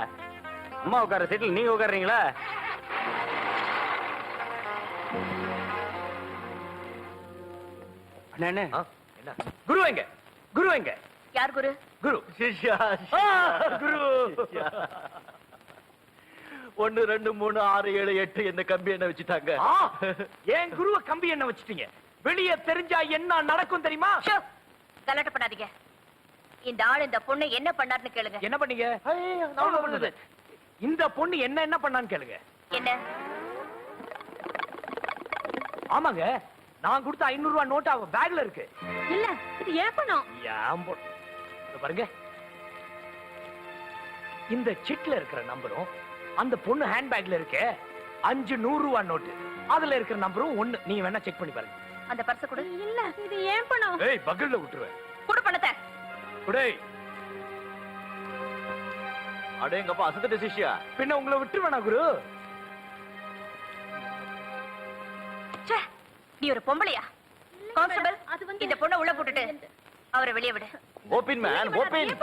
Speaker 10: அம்மா உட்கார்ற சீட்ல நீங்க உட்கார்றீங்களா? அண்ணா
Speaker 8: என்ன?
Speaker 10: குரு எங்க? குரு எங்க?
Speaker 2: யார் குரு?
Speaker 10: குரு.
Speaker 8: சிஷ்யா.
Speaker 10: குரு.
Speaker 8: 1 2 3 6 7 8 என்ன கம்பி என்ன வச்சுட்டாங்க.
Speaker 10: ஏன் குருவ கம்பி என்ன வச்சிட்டீங்க? வெளியே தெரிஞ்சா என்ன நடக்கும் தெரியுமா?
Speaker 2: கலட்ட பண்ணாதீங்க. இந்த ஆள் இந்த பொண்ணை என்ன பண்ணாருன்னு கேளுங்க.
Speaker 10: என்ன பண்ணீங்க? இந்த பொண்ணு என்ன பண்ணான்னு கேளுங்க.
Speaker 2: என்ன?
Speaker 10: ஆமாங்க, நான் கொடுத்த 500 ரூபாய் நோட்டு அவ பேக்ல இருக்கு.
Speaker 2: இல்ல, இது ஏன் பணம்?
Speaker 10: பாருங்க, இந்த சிட்ல இருக்கிற நம்பரும் அந்த பொண்ணு ஹேண்ட் பேக்ல இருக்க 5 100 ரூபாய் நோட்டு, அதுல இருக்கிற நம்பரும் ஒண்ணு. நீங்க வேணா செக் பண்ணி பாருங்க.
Speaker 2: அந்த பர்ஸ் கொடு. இல்ல, இது ஏன் பணம்?
Speaker 10: ஏய், பக்கெட்ல விட்டுருவேன்.
Speaker 2: கொடு பணத்தை.
Speaker 10: குடே.
Speaker 8: அடேங்கப்பா, அசத்த சிஷ்யா.
Speaker 10: பின்ன உங்களை விட்டுருவேனா குரு?
Speaker 2: ச்சே, நீ ஒரு பொம்பளையா? கான்ஸ்டபிள், இந்த பொண்ணை உள்ள போட்டுட்டு அவரை வெளியே விடு.
Speaker 8: Open man, open.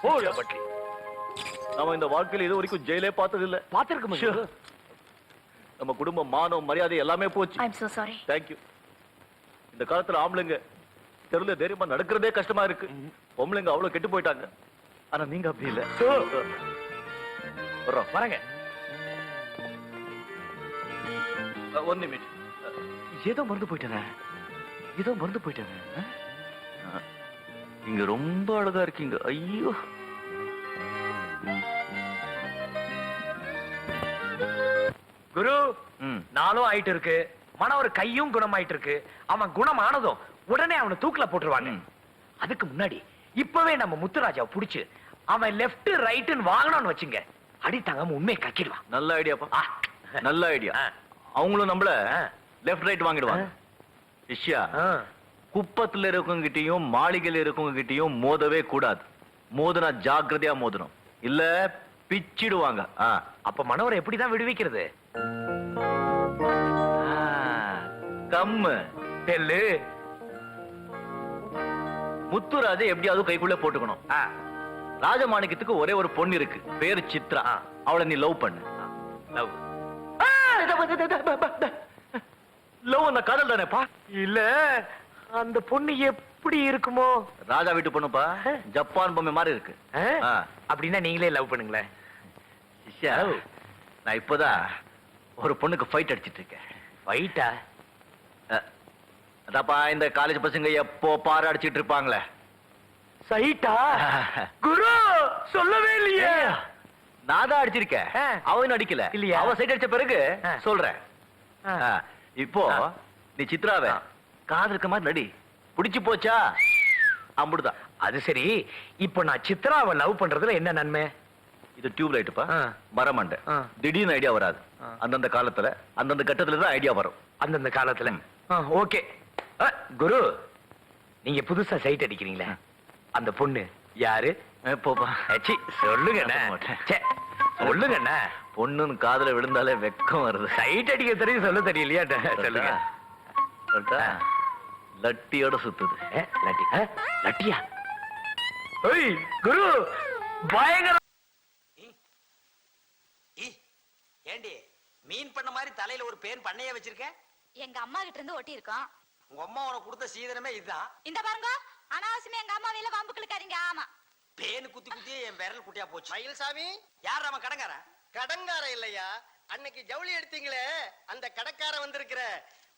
Speaker 10: போடா பட்டி.
Speaker 8: நாம இந்த வாழ்க்கையில இது வரைக்கும் ஜெயிலே பார்த்தது இல்ல.
Speaker 10: பாத்திருக்கோம்.
Speaker 8: நம்ம குடும்பம், மானம், மரியாதை எல்லாமே போச்சு.
Speaker 2: I am so sorry.
Speaker 8: Thank you. இந்த காலத்துல ஆம்பளைங்க தெருல தைரியமா நடக்கிறதே கஷ்டமா இருக்கு. பொம்பளைங்க அவ்வளவு கெட்டு போயிட்டாங்க. ஆனா நீங்க அப்படி இல்ல.
Speaker 10: வரங்க.
Speaker 8: 1 நிமிஷம். ஏதோ மறந்து போயிட்டேனே. நீங்க ரொம்ப அழகா இருக்கீங்க. ஐயோ.
Speaker 10: குரு, நாளும் ஆயிட்டு இருக்கு. மனவர் கையும் குணமாயிட்டு இருக்கு. அவன் குணமானதும் உடனே அவனை தூக்குல போட்டுருவாங்க. அதுக்கு முன்னாடி இப்பவே நம்ம முத்துராஜாவை புடிச்சு அவன் லெப்ட் ரைட்னு வாங்கணும்னு வச்சுங்க, அடி தாங்காம உண்மையை கக்கிடுவான்.
Speaker 8: நல்ல ஐடியாப்பா, நல்ல ஐடியா. அவங்களும் நம்மள லெஃப்ட் ரைட் வாங்கிடுவாங்க. விஷயா, குப்பத்துல இருக்கவங்க கிட்டயும் மாளிகையில இருக்கவங்க கிட்டயும் மோதவே கூடாது. மோதனா ஜாக்கிரதையா மோதணும், இல்ல பிச்சிடுவாங்க.
Speaker 10: அப்ப மனவரை எப்படிதான் விடுவிக்கிறது?
Speaker 8: கம்மு
Speaker 10: தெல்லு.
Speaker 8: முத்துராஜ எப்படியாவது கைக்குள்ள போட்டுக்கணும். ராஜமாணிக்கத்துக்கு ஒரே ஒரு பொண்ணு இருக்கு, பேரு சித்ரா. அவளை நீ லவ் பண்ணு. லவ் அந்த காதல் தானேப்பா?
Speaker 10: இல்ல, அந்த பொண்ணு எப்படி இருக்குமோ?
Speaker 8: ராஜா வீட்டு பொண்ணுப்பா, ஜப்பான் பொம்மை மாதிரி இருக்கு.
Speaker 10: அப்படின்னா நீங்களே லவ் பண்ணுங்களேன்.
Speaker 8: நான் இப்பதான் ஒரு பொண்ணுக்கு ஃபைட் அடிச்சிட்டு இருக்கேன்.
Speaker 10: ஃபைட்டா?
Speaker 8: அதாப்பா, இந்த காலேஜ் பசங்க எப்போ பாரு அடிச்சிட்டு இருப்பாங்களே.
Speaker 10: சைட்டா? குரு சொல்லவே இல்லையே.
Speaker 8: நான் தான் அடிச்சிருக்கேன், அவன் அடிக்கல.
Speaker 10: இல்லையா?
Speaker 8: அவன் சைட் அடிச்ச பிறகு சொல்றேன். இப்போ நீ சித்ராவை காதலுக்கு மாதிரி நடி. பிடிச்சு போச்சா அம்புடுதான்.
Speaker 10: அது சரி, இப்போ நான் சித்ராவை லவ் பண்றதுல என்ன நன்மை?
Speaker 8: இது டியூப் லைட்டுப்பா, மரமண்டை. திடீர்னு ஐடியா வராது. அந்தந்த காலத்துல அந்தந்த கட்டத்துல தான் ஐடியா வரும்.
Speaker 10: அந்தந்த காலத்துல. ஓகே குரு, நீங்க புதுசா சைட் அடிக்கிறீங்களா? அந்த பொண்ணு யாரு?
Speaker 8: போப்பா,
Speaker 10: சொல்லுங்க. சொல்லுங்க.
Speaker 8: பொண்ணுன்னு காதல விழுந்தாலே வெக்கம் வருது.
Speaker 10: சைட் அடிக்க தெரியும், சொல்ல தெரியலையா? சொல்லுங்க.
Speaker 8: லட்டியோட சுத்துது.
Speaker 10: லட்டியா? குரு பயங்கர.
Speaker 3: ஏண்டி, மீன் பண்ண மாதிரி தலையில ஒரு பேன் பண்ணைய வச்சிருக்க?
Speaker 2: எங்க அம்மா கிட்ட இருந்து ஒட்டி இருக்கோம்.
Speaker 3: உங்க அம்மா உனக்கு கொடுத்த சீதனமே இதுதான்.
Speaker 2: இந்த பாருங்க, அனாவசியமா எங்க அம்மா வேல வம்பு கிழக்காதீங்க. ஆமா,
Speaker 3: பேனு குத்தி குத்தியே என் விரல் குட்டியா போச்சு.
Speaker 1: மயில்சாமி,
Speaker 3: யார் அவன் கடங்காரன்?
Speaker 1: கடங்கார இல்லையா, அன்னைக்கு ஜவுளி எடுத்தீங்களே அந்த கடக்கார வந்திருக்கிற.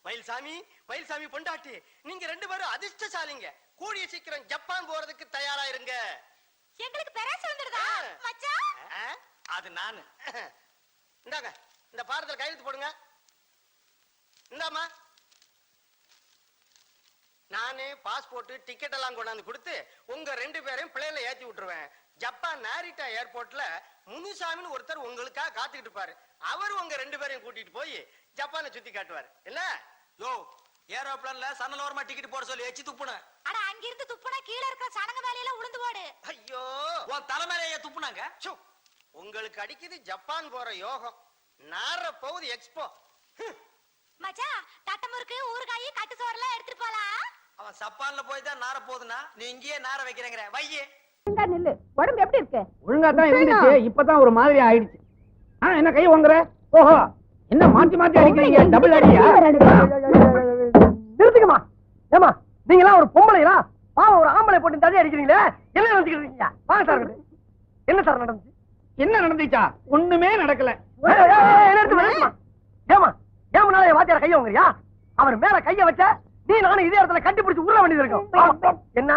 Speaker 1: மயில்சாமி, மயில்சாமி பொண்டாட்டி, நீங்க 2 பேரும் அதிர்ஷ்டசாலிங்க. கூடிய சீக்கிரம் ஜப்பான் போறதுக்கு தயாரா இருங்க.
Speaker 2: எங்களுக்கு பெராசு வந்துடுதா மச்சான்?
Speaker 3: அது நானு.
Speaker 1: இந்தாங்க, இந்த பாரத்தில் கையெழுத்து போடுங்க. இந்தாமா, நானே பாஸ்போர்ட் டிக்கெட் எல்லாம் கொண்டாந்து கொடுத்து உங்க 2 பேரையும் பிளேன்ல ஏத்தி விட்டுருவேன். ஜப்பான் நாரிட்டா ஏர்போர்ட்ல முனுசாமின்னு ஒருத்தர் உங்களுக்காக காத்துக்கிட்டு இருப்பாரு. அவர் உங்க 2 பேரையும் கூட்டிட்டு போய் ஜப்பானை சுத்தி காட்டுவாரு. என்ன
Speaker 3: யோ, ஏரோப்ளான்ல சன்னலோரமா டிக்கெட் போட சொல்லி எச்சி துப்புன.
Speaker 2: அட, அங்க இருந்து துப்புனா கீழ இருக்கிற சனங்க வேலையில உளுந்து போடு.
Speaker 1: ஐயோ,
Speaker 3: உன் தலைமையிலேயே துப்புனாங்க.
Speaker 1: உங்களுக்கு அடிக்குது ஜப்பான் போற யோகம். நார போகுது எக்ஸ்போ.
Speaker 2: மச்சான், தட்டமுறுக்கு ஊறுகாய் கட்டு சோறெல்லாம் எடுத்துட்டு போலாம்.
Speaker 3: அவன் சப்பான்ல போய் தான் நார போகுதுன்னா நீ இங்கேயே நார வைக்கிறேங்கிற. வையே
Speaker 9: நில்லு. உடம்பு எப்படி இருக்கு?
Speaker 1: ஒழுங்கா தான் இருந்துச்சு, இப்பதான் ஒரு மாதிரி ஆயிடுச்சு. என்ன கை வாங்குற? ஓஹோ, என்ன மாத்தி மாத்தி அடிக்கிறீங்க? டபுள் அடியா? நிறுத்துக்கமா. ஏமா, நீங்க எல்லாம் ஒரு பொம்பளையா? பாவம் ஒரு ஆம்பளை போட்டு தடி அடிக்கிறீங்களே, என்ன நினைச்சுக்கிட்டு இருக்கீங்க? வாங்க சார் இங்கிட்டு. என்ன சார் நடந்துச்சு?
Speaker 7: என்ன நடந்துச்சா? ஒண்ணுமே நடக்கல.
Speaker 1: ஏமா ஏமனால என் வாத்தியார கைய வாங்குறியா? அவர் மேல கைய வச்ச நீ நானும் இதே இடத்துல கட்டிப்பிடிச்சு உருள வேண்டியது இருக்கும். என்ன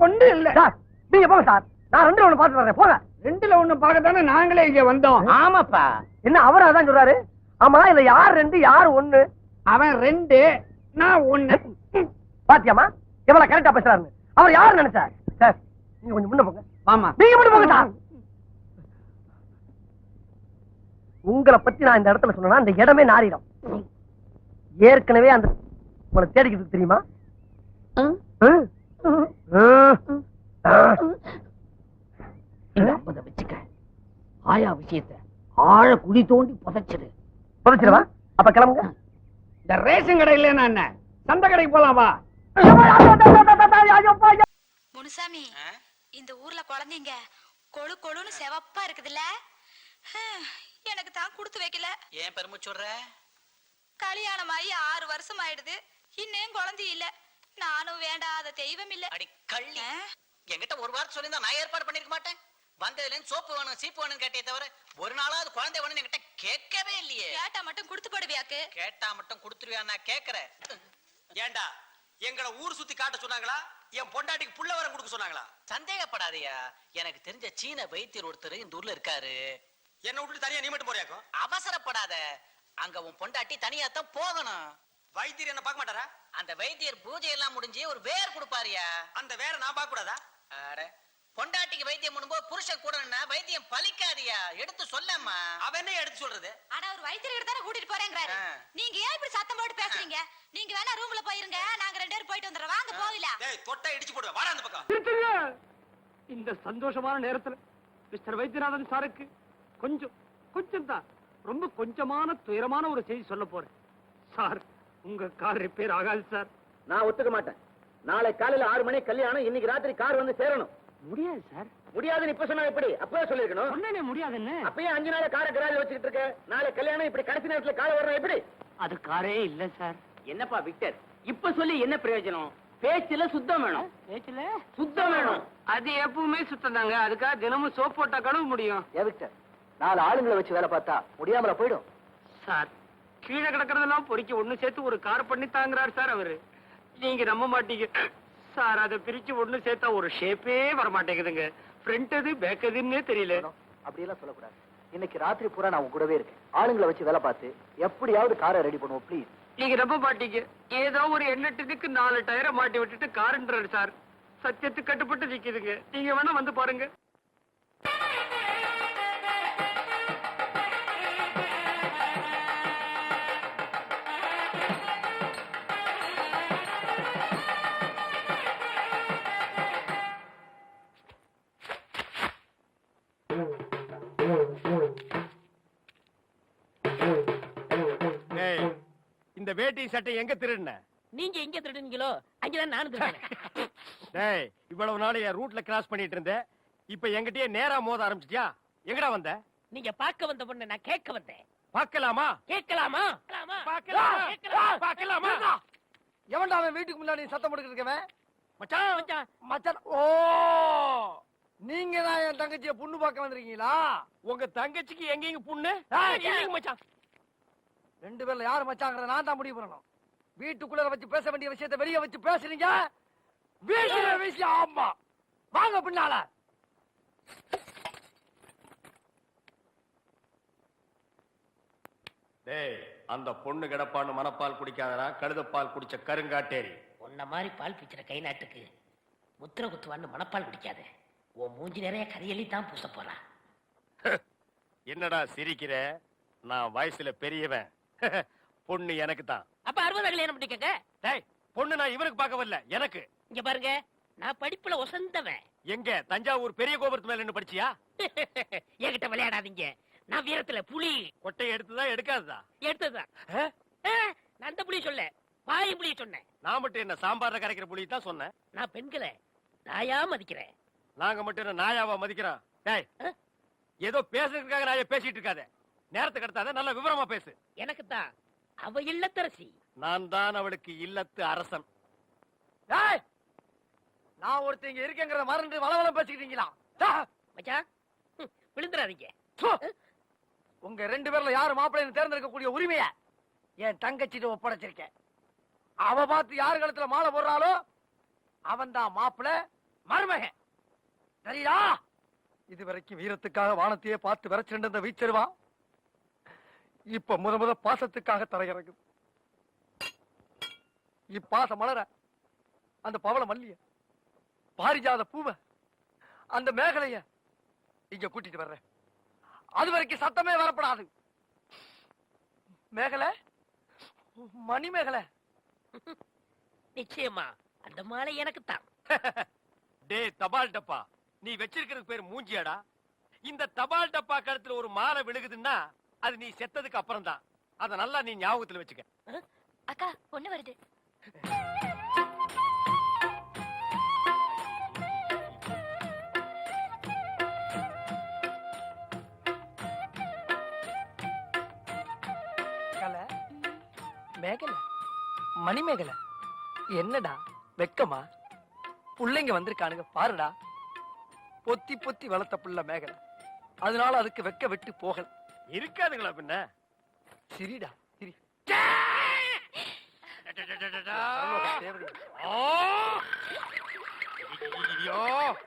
Speaker 7: ஒண்ணு இல்ல
Speaker 1: சார், நீங்க போங்க சார், நான் 2ல 1 பாத்துட்டு வரேன். போங்க.
Speaker 7: 2ல 1 பார்க்கத்தானே நாங்களே இங்க வந்தோம்.
Speaker 1: ஆமாப்பா. என்ன அவரு அதான் சொல்றாரு? ஆமா, இல்ல யார் 2 யார் 1?
Speaker 7: அவன் 2 நான் 1.
Speaker 1: பாத்தியாமா எவ்வளவு கரெக்டா பேசுறாரு? அவர் யாரு நினைச்சா? சார் நீங்க கொஞ்சம் முன்ன போங்க.
Speaker 7: ஆமா,
Speaker 1: நீங்க மட்டும் போங்க சார். உங்களை பத்தி நான் இந்த இடத்துல சொன்னா அந்த இடமே நாரிடும். ஏற்கனவே அந்த உங்களை தேடிக்கிட்டு தெரியுமா?
Speaker 7: வச்சுக்க. ஆயா விஷயத்தை ஆழ குழி தோண்டி
Speaker 1: புதைச்சிருவா. அப்ப கிளம்புங்க.
Speaker 7: இந்த ரேஷன் கடை இல்லையா என்ன, சந்தை கடைக்கு போலாம் வா.
Speaker 2: முனுசாமி, இந்த ஊர்ல குழந்தைங்க கொழு கொழுன்னு செவப்பா இருக்குதுல்ல, எனக்கு தான் கொடுத்து வைக்கல.
Speaker 3: ஏன் பெருமை சொல்ற?
Speaker 2: கல்யாணம் ஆகி 6 வருஷம் ஆயிடுது, இன்னும் குழந்தை இல்ல. நானும் வேண்டாத தெய்வம் இல்ல.
Speaker 3: அடி கள்ளி, என்கிட்ட ஒரு வார்த்தை சொல்லியிருந்தா நான் ஏற்பாடு பண்ணிருக்க மாட்டேன். வந்ததுல இருந்து சோப்பு வேணும் சீப்பு வேணும்னு கேட்டே தவிர ஒரு நாளாவது குழந்தை வேணும்னு என்கிட்ட கேட்கவே இல்லையே.
Speaker 2: கேட்டா மட்டும் கொடுத்து போடுவியாக்கு?
Speaker 3: கேட்டா மட்டும் கொடுத்துருவியா? நான் கேட்கறேன். ஏண்டா எங்களை ஊர் சுத்தி காட்ட சொன்னாங்களா, என் பொண்டாட்டிக்கு புள்ள வர கொடுக்க சொன்னாங்களா? சந்தேகப்படாதயா, எனக்கு தெரிஞ்ச சீன வைத்தியர் ஒருத்தர் இந்த ஊர்ல இருக்காரு. என்ன விட்டு தனியா நீ மட்டும் போறியாக்கும்? அவசரப்படாத, அங்க உன் பொண்டாட்டி தனியா தான் போகணும். வைத்தியர் என்ன பார்க்க மாட்டாரா? அந்த வைத்தியர் பூஜை எல்லாம் முடிஞ்சு ஒரு வேர் கொடுப்பாருயா. அந்த வேற நான் பார்க்க கூடாதா? அட, பொண்டாட்டிக்கு வைத்தியம் பண்ணும்போது புருஷன் கூட வைத்தியம் பலிக்காதியா, எடுத்து சொல்லம்மா. அவன் என்ன எடுத்து சொல்றது?
Speaker 2: ஆனா ஒரு வைத்தியர் கிட்ட தானே கூட்டிட்டு போறேங்கறாரு. நீங்க ஏன் இப்படி சத்தம் போட்டு பேசுறீங்க? நீங்க வேணா ரூம்ல போயிருங்க, நாங்க 2 பேரும் போயிட்டு வந்துறோம். வாங்க போகலாம்.
Speaker 3: டேய், தொட்டா இடிச்சு போடுவா, வாடா அந்த பக்கம்.
Speaker 4: இந்த சந்தோஷமான நேரத்துல மிஸ்டர் வைத்தியநாதன் சாருக்கு கொஞ்சம் தான், ரொம்ப கொஞ்சமான துயரமான ஒரு செய்தி சொல்ல போறேன். சார், உங்க கார் ரிப்பேர் ஆகாது சார்.
Speaker 7: நான் ஒத்துக்க மாட்டேன். நாளை காலையில 6 மணி கல்யாணம், இன்னைக்கு ராத்திரி கார் வந்து சேரணும்.
Speaker 4: முடியாது சார்.
Speaker 7: முடியாதுன்னு இப்ப சொன்னா எப்படி? அப்பவே சொல்லிருக்கணும்.
Speaker 4: ஒண்ணே முடியாதுன்னு.
Speaker 7: அப்பயே 5 நாள காரை கராஜ்ல வச்சுக்கிட்டு இருக்க. நாளை கல்யாணம், இப்படி கடைசி நேரத்துல காலை வரணும் எப்படி?
Speaker 4: அது காரே இல்ல சார்.
Speaker 7: என்னப்பா விக்டர், இப்ப சொல்லி என்ன பிரயோஜனம்? பேச்சுல சுத்தம் வேணும்.
Speaker 4: பேச்சுல
Speaker 7: சுத்தம் வேணும்.
Speaker 4: அது எப்பவுமே சுத்தம் தாங்க. அதுக்காக தினமும் சோப் போட்டா கழுவ முடியும்.
Speaker 7: ஏ விக்டர், 4 ஆளுங்களை வச்சு வேலை பார்த்தா முடியாமல போயிடும்.
Speaker 4: சார், கீழே கிடக்கிறதெல்லாம் பொறிக்க ஒண்ணு சேர்த்து ஒரு கார் பண்ணி தாங்குறாரு சார் அவரு. நீங்க நம்ப மாட்டீங்க சார், அதை பிரிச்சு ஒண்ணு சேர்த்தா ஒரு ஷேப்பே வர மாட்டேங்குதுங்க. ஃப்ரண்ட் எது பேக் எதுன்னே தெரியல.
Speaker 7: அப்படி எல்லாம் சொல்லக்கூடாது. இன்னைக்கு ராத்திரி பூரா நான் உங்க கூடவே இருக்கேன். ஆளுங்களை வச்சு வேலை பார்த்து எப்படியாவது காரை ரெடி பண்ணுவோம் ப்ளீஸ்.
Speaker 4: நீங்க நம்ப மாட்டீங்க, ஏதோ ஒரு எண்ணெட்டுக்கு 4 டயரை மாட்டி விட்டுட்டு காருன்றாரு சார். சத்தியத்துக்கு கட்டுப்பட்டு நிக்குதுங்க. நீங்க வேணா வந்து பாருங்க. இந்த வேட்டி சட்டை எங்க திருடுன?
Speaker 5: நீங்க எங்க திருடுனீங்களோ அங்கதான் நானும் திருடுனேன்.
Speaker 4: டேய், இவ்வளவு நாள் என் ரூட்ல கிராஸ் பண்ணிட்டு இருந்தேன், இப்ப என்கிட்டயே நேரா மோத ஆரம்பிச்சிட்டியா? எங்கடா வந்த?
Speaker 5: நீங்க பார்க்க வந்த பொண்ணு நான் கேட்க வந்தேன்.
Speaker 4: பார்க்கலாமா?
Speaker 5: கேட்கலாமா?
Speaker 4: பார்க்கலாமா?
Speaker 1: எவன்டா அவன் வீட்டுக்கு முன்னாடி சத்தம் போட்டுக்கிட்டு இருக்கவன்?
Speaker 4: மச்சான்
Speaker 5: மச்சான்,
Speaker 1: மச்சான். ஓ, நீங்க தான் என் தங்கச்சியை பொண்ணு பார்க்க வந்திருக்கீங்களா?
Speaker 4: உங்க தங்கச்சிக்கு எங்கெங்க புண்ணு? இல்லைங்க மச்சான்.
Speaker 1: 2 பேர்ல யாரு மச்சாங்கிறத நான் தான் முடிவு பண்ணணும். வீட்டுக்குள்ள வச்சு பேச வேண்டிய விஷயத்தை வெளியே வச்சு பேசுறீங்க. வீட்டுல விஷயம். ஆமா, வாங்க பின்னால.
Speaker 4: டேய், அந்த பொண்ணு கிடப்பான்னு மனப்பால் குடிக்காதடா, கழுதப்பால் குடிச்ச கருங்காட்டேரி.
Speaker 5: உன்ன மாதிரி பால் பிச்சுற கை நாட்டுக்கு முத்திர குத்துவான்னு மனப்பால் குடிக்காத. உன் மூஞ்சி நிறைய கரியலி தான் பூச போறா.
Speaker 4: என்னடா சிரிக்கிற? நான் வயசுல பெரியவன். பொண்ணு எனக்கு தான்.
Speaker 5: அப்ப 60 கல்யாணம் பண்ணிக்கங்க.
Speaker 4: டேய், பொண்ணு நான் இவனுக்கு பார்க்க வரல, எனக்கு.
Speaker 5: இங்க பாருங்க, நான் படிப்புல ஒசந்தவன்.
Speaker 4: எங்க தஞ்சாவூர் பெரிய கோபுரத்து மேல நின்னு படிச்சியா?
Speaker 5: என்கிட்ட விளையாடாதீங்க. நான் வீரத்துல புலி.
Speaker 4: கொட்டை எடுத்துதான் எடுக்காததா?
Speaker 5: எடுத்ததுதான். நான் அந்த புலிய சொல்ல, பாய் புலிய சொன்னேன்.
Speaker 4: நான் மட்டும் என்ன சாம்பார்ல கரைக்கிற புலி தான் சொன்னேன்.
Speaker 5: நான் பெண்களை நாயா மதிக்கிறேன்.
Speaker 4: நாங்க மட்டும் என்ன நாயாவா மதிக்கிறோம்? டேய், ஏதோ பேசுறதுக்காக நாய பேசிட்டு இருக்காத. நேரத்தை கடத்தாத, நல்ல விவரமா பேசு.
Speaker 5: எனக்கு தான் அவ இல்லத்தரசி.
Speaker 4: நான் தான் அவளுக்கு இல்லத்து அரசன்.
Speaker 1: டேய், நான் ஒருத்தங்க இருக்கேங்கிறத மறந்து வளவளம் பேசிக்கிட்டீங்களா?
Speaker 5: மச்சான் விழுந்துடாதீங்க.
Speaker 1: உங்க 2 பேர்ல யாரு மாப்பிள்ளைன்னு தேர்ந்தெடுக்கக்கூடிய உரிமைய என் தங்கச்சிட்டு ஒப்படைச்சிருக்கேன். அவ பார்த்து யாரு கழுத்துல மாலை போடுறாளோ அவன் தான் மாப்பிள்ளை மருமகன். சரியா? இதுவரைக்கும் வீரத்துக்காக வானத்தையே பார்த்து விரைச்சிருந்த இந்த வீச்சருவா இப்ப முத பாசத்துக்காக தரையிறங்குது. இப்பாச மலர அந்த பவள மல்லிய, பாரிஜாத பூவ, அந்த மேகலைய இங்க கூட்டிட்டு வர்றேன். அது வரைக்கும் சத்தமே வரப்படாது. மேகலை, மணி மேகலை.
Speaker 5: நிச்சயமா அந்த மாலை எனக்கு தான்.
Speaker 4: டேய் தபால் டப்பா, நீ வச்சிருக்கிறது பேர் மூஞ்சியாடா? இந்த தபால் டப்பா கழுத்துல ஒரு மாலை விழுகுதுன்னா அது நீ செத்ததுக்கு அப்புறம் தான். அத நல்லா நீ ஞாபகத்துல வச்சுக்க.
Speaker 2: அக்கா பொண்ணு வருது.
Speaker 1: மேகலை, மணிமேகலை, என்னடா வெக்கமா? புள்ளைங்க வந்திருக்கானுங்க பாருடா. பொத்தி பொத்தி வளர்த்த புள்ள மேகலை, அதனால அதுக்கு வெக்க விட்டு போகல.
Speaker 4: இருக்காதுங்களா பின்ன?
Speaker 1: சிரிடா சிரி.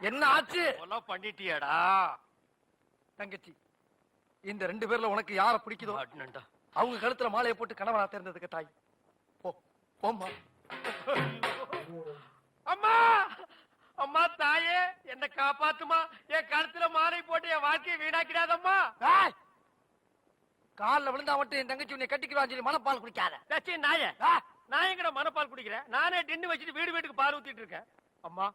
Speaker 1: என்ன ஆச்சு?
Speaker 4: பண்ணிட்டியாடா
Speaker 1: தங்கச்சி, இந்த 2 பேர்ல உனக்கு யார பிடிக்குதோ அவங்க கழுத்துல மாலையை போட்டு கணவனா தேர்ந்ததுக்கு தாய். போ போம்மா.
Speaker 4: அம்மா அம்மா தாயே, என்ன காப்பாத்துமா. என் கழுத்துல மாலை போட்டு என் வாழ்க்கையை வீணாக்கிடாதம்மா.
Speaker 1: கால்ல விழுந்தா மட்டும் என் தங்கச்சி உன்னை கட்டிக்குவான்னு சொல்லி மனப்பால் குடிக்காத.
Speaker 4: நாய, நான் எங்கட மனப்பால் குடிக்கிறேன்? நானே டின்னு வச்சுட்டு வீடு வீட்டுக்கு பால் ஊத்திட்டு இருக்கேன். அம்மா,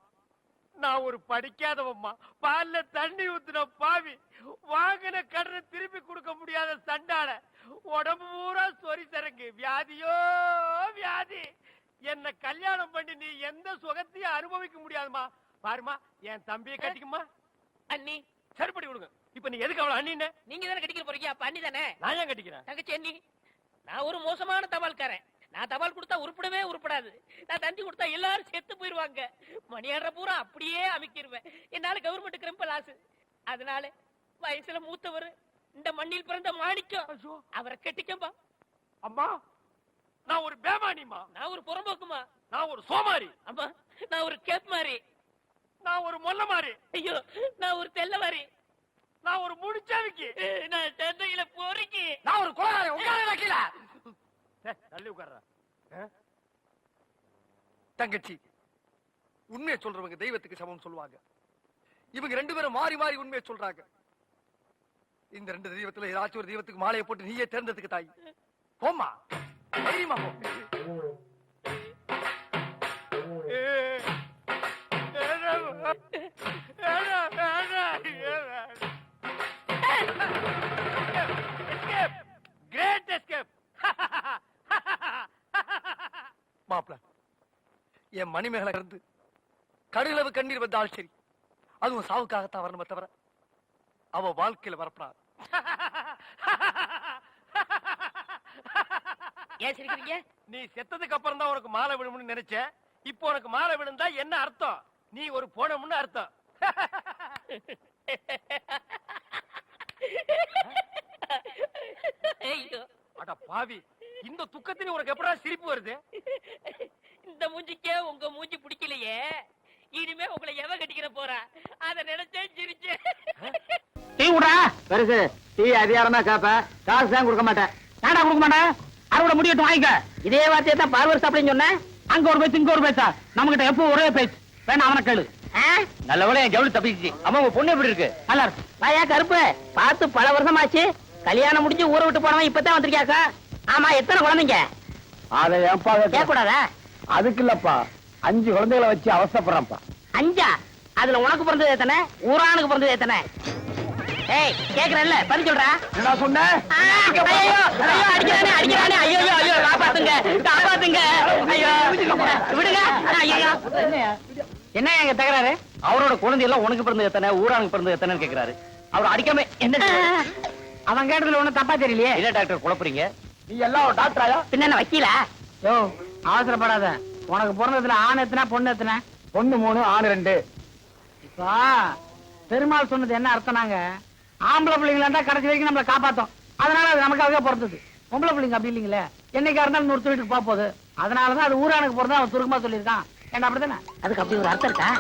Speaker 4: நான் ஒரு படிக்காதவம்மா. பால்ல தண்ணி ஊத்துன பாவி, வாங்கின கடனை திருப்பி கொடுக்க முடியாத சண்டால, உடம்பு பூரா சொறி சரங்கு, வியாதியோ வியாதி. என்ன கல்யாணம் பண்ணி நீ எந்த சுகத்தையும் அனுபவிக்க முடியாதுமா. பாருமா, என் தம்பியை கட்டிக்குமா.
Speaker 5: அண்ணி
Speaker 4: சரிப்படி கொடுங்க. இப்ப நீ எதுக்கு அவளை அண்ணின்னு?
Speaker 5: நீங்க தானே கட்டிக்க போறீங்க, அப்ப அண்ணி தானே.
Speaker 4: நான் ஏன் கட்டிக்கிறேன்?
Speaker 5: தங்கச்சி அண்ணி, நான் ஒரு மோசமான தபால்காரன். நான் தபால் கொடுத்தா உருப்படவே உருப்படாது. நான் தந்தி கொடுத்தா எல்லாரும் செத்து போயிருவாங்க. மணியாடுற பூரா அப்படியே அமைக்கிருவேன். என்னால கவர்மெண்ட் கிரம்பல் ஆசு. அதனால வயசுல மூத்தவர், இந்த மண்ணில் பிறந்த மாணிக்கம், அவரை கட்டிக்கப்பா.
Speaker 4: அம்மா, நான் ஒரு பேமானிமா.
Speaker 5: நான் ஒரு புறம்போக்குமா.
Speaker 4: நான் ஒரு சோமாரி.
Speaker 5: அம்மா, நான் ஒரு கேப் மாறி.
Speaker 4: நான் ஒரு மொல்ல மாறி.
Speaker 5: ஐயோ, நான் ஒரு தெல்ல மாறி.
Speaker 4: நான் ஒரு முடிச்சாவிக்கு.
Speaker 5: நான் தந்தையில பொறுக்கி.
Speaker 1: நான் ஒரு குலகாரன். உட்கார கீழ
Speaker 4: தள்ளி உட்கார்ற.
Speaker 1: தங்கச்சி, உண்மையை சொல்றவங்க தெய்வத்துக்கு சமம் சொல்லுவாங்க. இவங்க 2 பேரும் மாறி மாறி உண்மையை சொல்றாங்க. இந்த 2 தெய்வத்துல ஏதாச்சும் ஒரு தெய்வத்துக்கு மாலையை போட்டு நீயே தேர்ந்ததுக்கு தாய். போம்மா, தைரியமா போ.
Speaker 4: Great escape.
Speaker 1: மாப்பிள, என் மணிமேகலை இருந்து கடுகளவு கண்ணீர் வந்தால் சரி, அதுவும் சாவுக்காகத்தான் வரணுமே தவிர அவ வாழ்க்கையில வரப்படாது.
Speaker 5: ஏன் சிரிக்கிறீங்க?
Speaker 4: நீ செத்ததுக்கு அப்புறம் தான் உனக்கு மாலை விழும்னு நினைச்சேன். இப்போ உனக்கு மாலை விழுந்தா என்ன அர்த்தம்? நீ ஒரு போனமுன்னு அர்த்தம்.
Speaker 5: ஐயோ,
Speaker 4: அட பாவி, இந்த துக்கத்தில உனக்கு எப்படா சிரிப்பு வருது?
Speaker 5: இந்த மூஞ்சிக்கே உங்க மூஞ்சி பிடிக்கலையே, இனிமே உங்களை எவ கட்டிக்கிற போறா, அத நினைச்சே சிரிச்சேன்.
Speaker 7: டீ விடுறா. பெருசு டீ அதிகாரமா கேப்ப, காசு தான் கொடுக்க மாட்டேன். ஏடா கொடுக்க மாட்டேன்? அறுவடை முடியட்டும் வாங்கிக்க. இதே வார்த்தையை தான் பார்வர் சாப்பிடுன்னு சொன்னேன். அங்க ஒரு பேச்சு, இங்க ஒரு பேச்சா? நம்ம கிட்ட எப்போ ஒரே பேச்சு. வேணா அவனை கேளு.
Speaker 10: நல்லவளே, என் ஜவுளி தப்பிச்சு. அம்மா, உங்க பொண்ணு எப்படி இருக்கு?
Speaker 7: நல்லா இருக்கு. வாயா கருப்பு, பார்த்து பல வருஷம் ஆச்சு. கல்யாணம் முடிஞ்சு ஊரை விட்டு போனவன் இப்பதான் வந்திருக்கியாக்கா. ஆமா, எத்தனை குழந்தைங்க?
Speaker 1: அதை ஏன்பா
Speaker 7: கேட்கக்கூடாதா?
Speaker 1: அதுக்கு இல்லப்பா, 5 குழந்தைகளை வச்சு அவசரப்படுறப்பா.
Speaker 7: 5? அதுல உனக்கு பிறந்தது எத்தனை? ஊரானுக்கு பிறந்தது எத்தனை? ஏய், கேக்குறேன்ல, பதில் சொல்றா.
Speaker 1: என்ன சொன்ன?
Speaker 7: ஐயோ ஐயோ, அடிக்கிறானே அடிக்கிறானே. ஐயோ ஐயோ, காப்பாத்துங்க காப்பாத்துங்க. ஐயோ விடுங்க. ஐயோ, என்ன எங்க தகராறு?
Speaker 10: அவரோட குழந்தை எல்லாம் உனக்கு பிறந்தது எத்தனை, ஊரானுக்கு பிறந்தது எத்தனைன்னு கேக்குறாரு. அவர் அடிக்காம என்ன?
Speaker 7: அவன் கேட்டதுல ஒண்ணும் தப்பா தெரியலையே.
Speaker 10: என்ன டாக்டர் குழப்பறீங்க?
Speaker 1: நீ எல்லாம் ஒரு டாக்டராயா?
Speaker 7: பின்ன என்ன வக்கீலா? யோ, அவசரப்படாத. உனக்கு பிறந்ததுல ஆண் எத்தனை பொண்ணு எத்தனை?
Speaker 1: பொண்ணு 3 ஆண் 2.
Speaker 7: இப்போ பெருமாள் சொன்னது என்ன அர்த்தம்னாங்க, ஆம்பளை பிள்ளைங்களா இருந்தா கடைசி வரைக்கும் நம்மளை காப்பாத்தோம், அதனால அது நமக்காக பிறந்தது. பொம்பளை பிள்ளைங்க அப்படி இல்லைங்களே, என்னைக்கா இருந்தாலும் ஒருத்தர் வீட்டுக்கு போக போகுது, அதனாலதான் அது ஊரானுக்கு பிறந்தா அவன் சுருக்கமா சொல்லியிருக்கான். ஏன்னா அப்படித்தானே? அதுக்கு அப்படி ஒரு அர்த்தம் இருக்கா?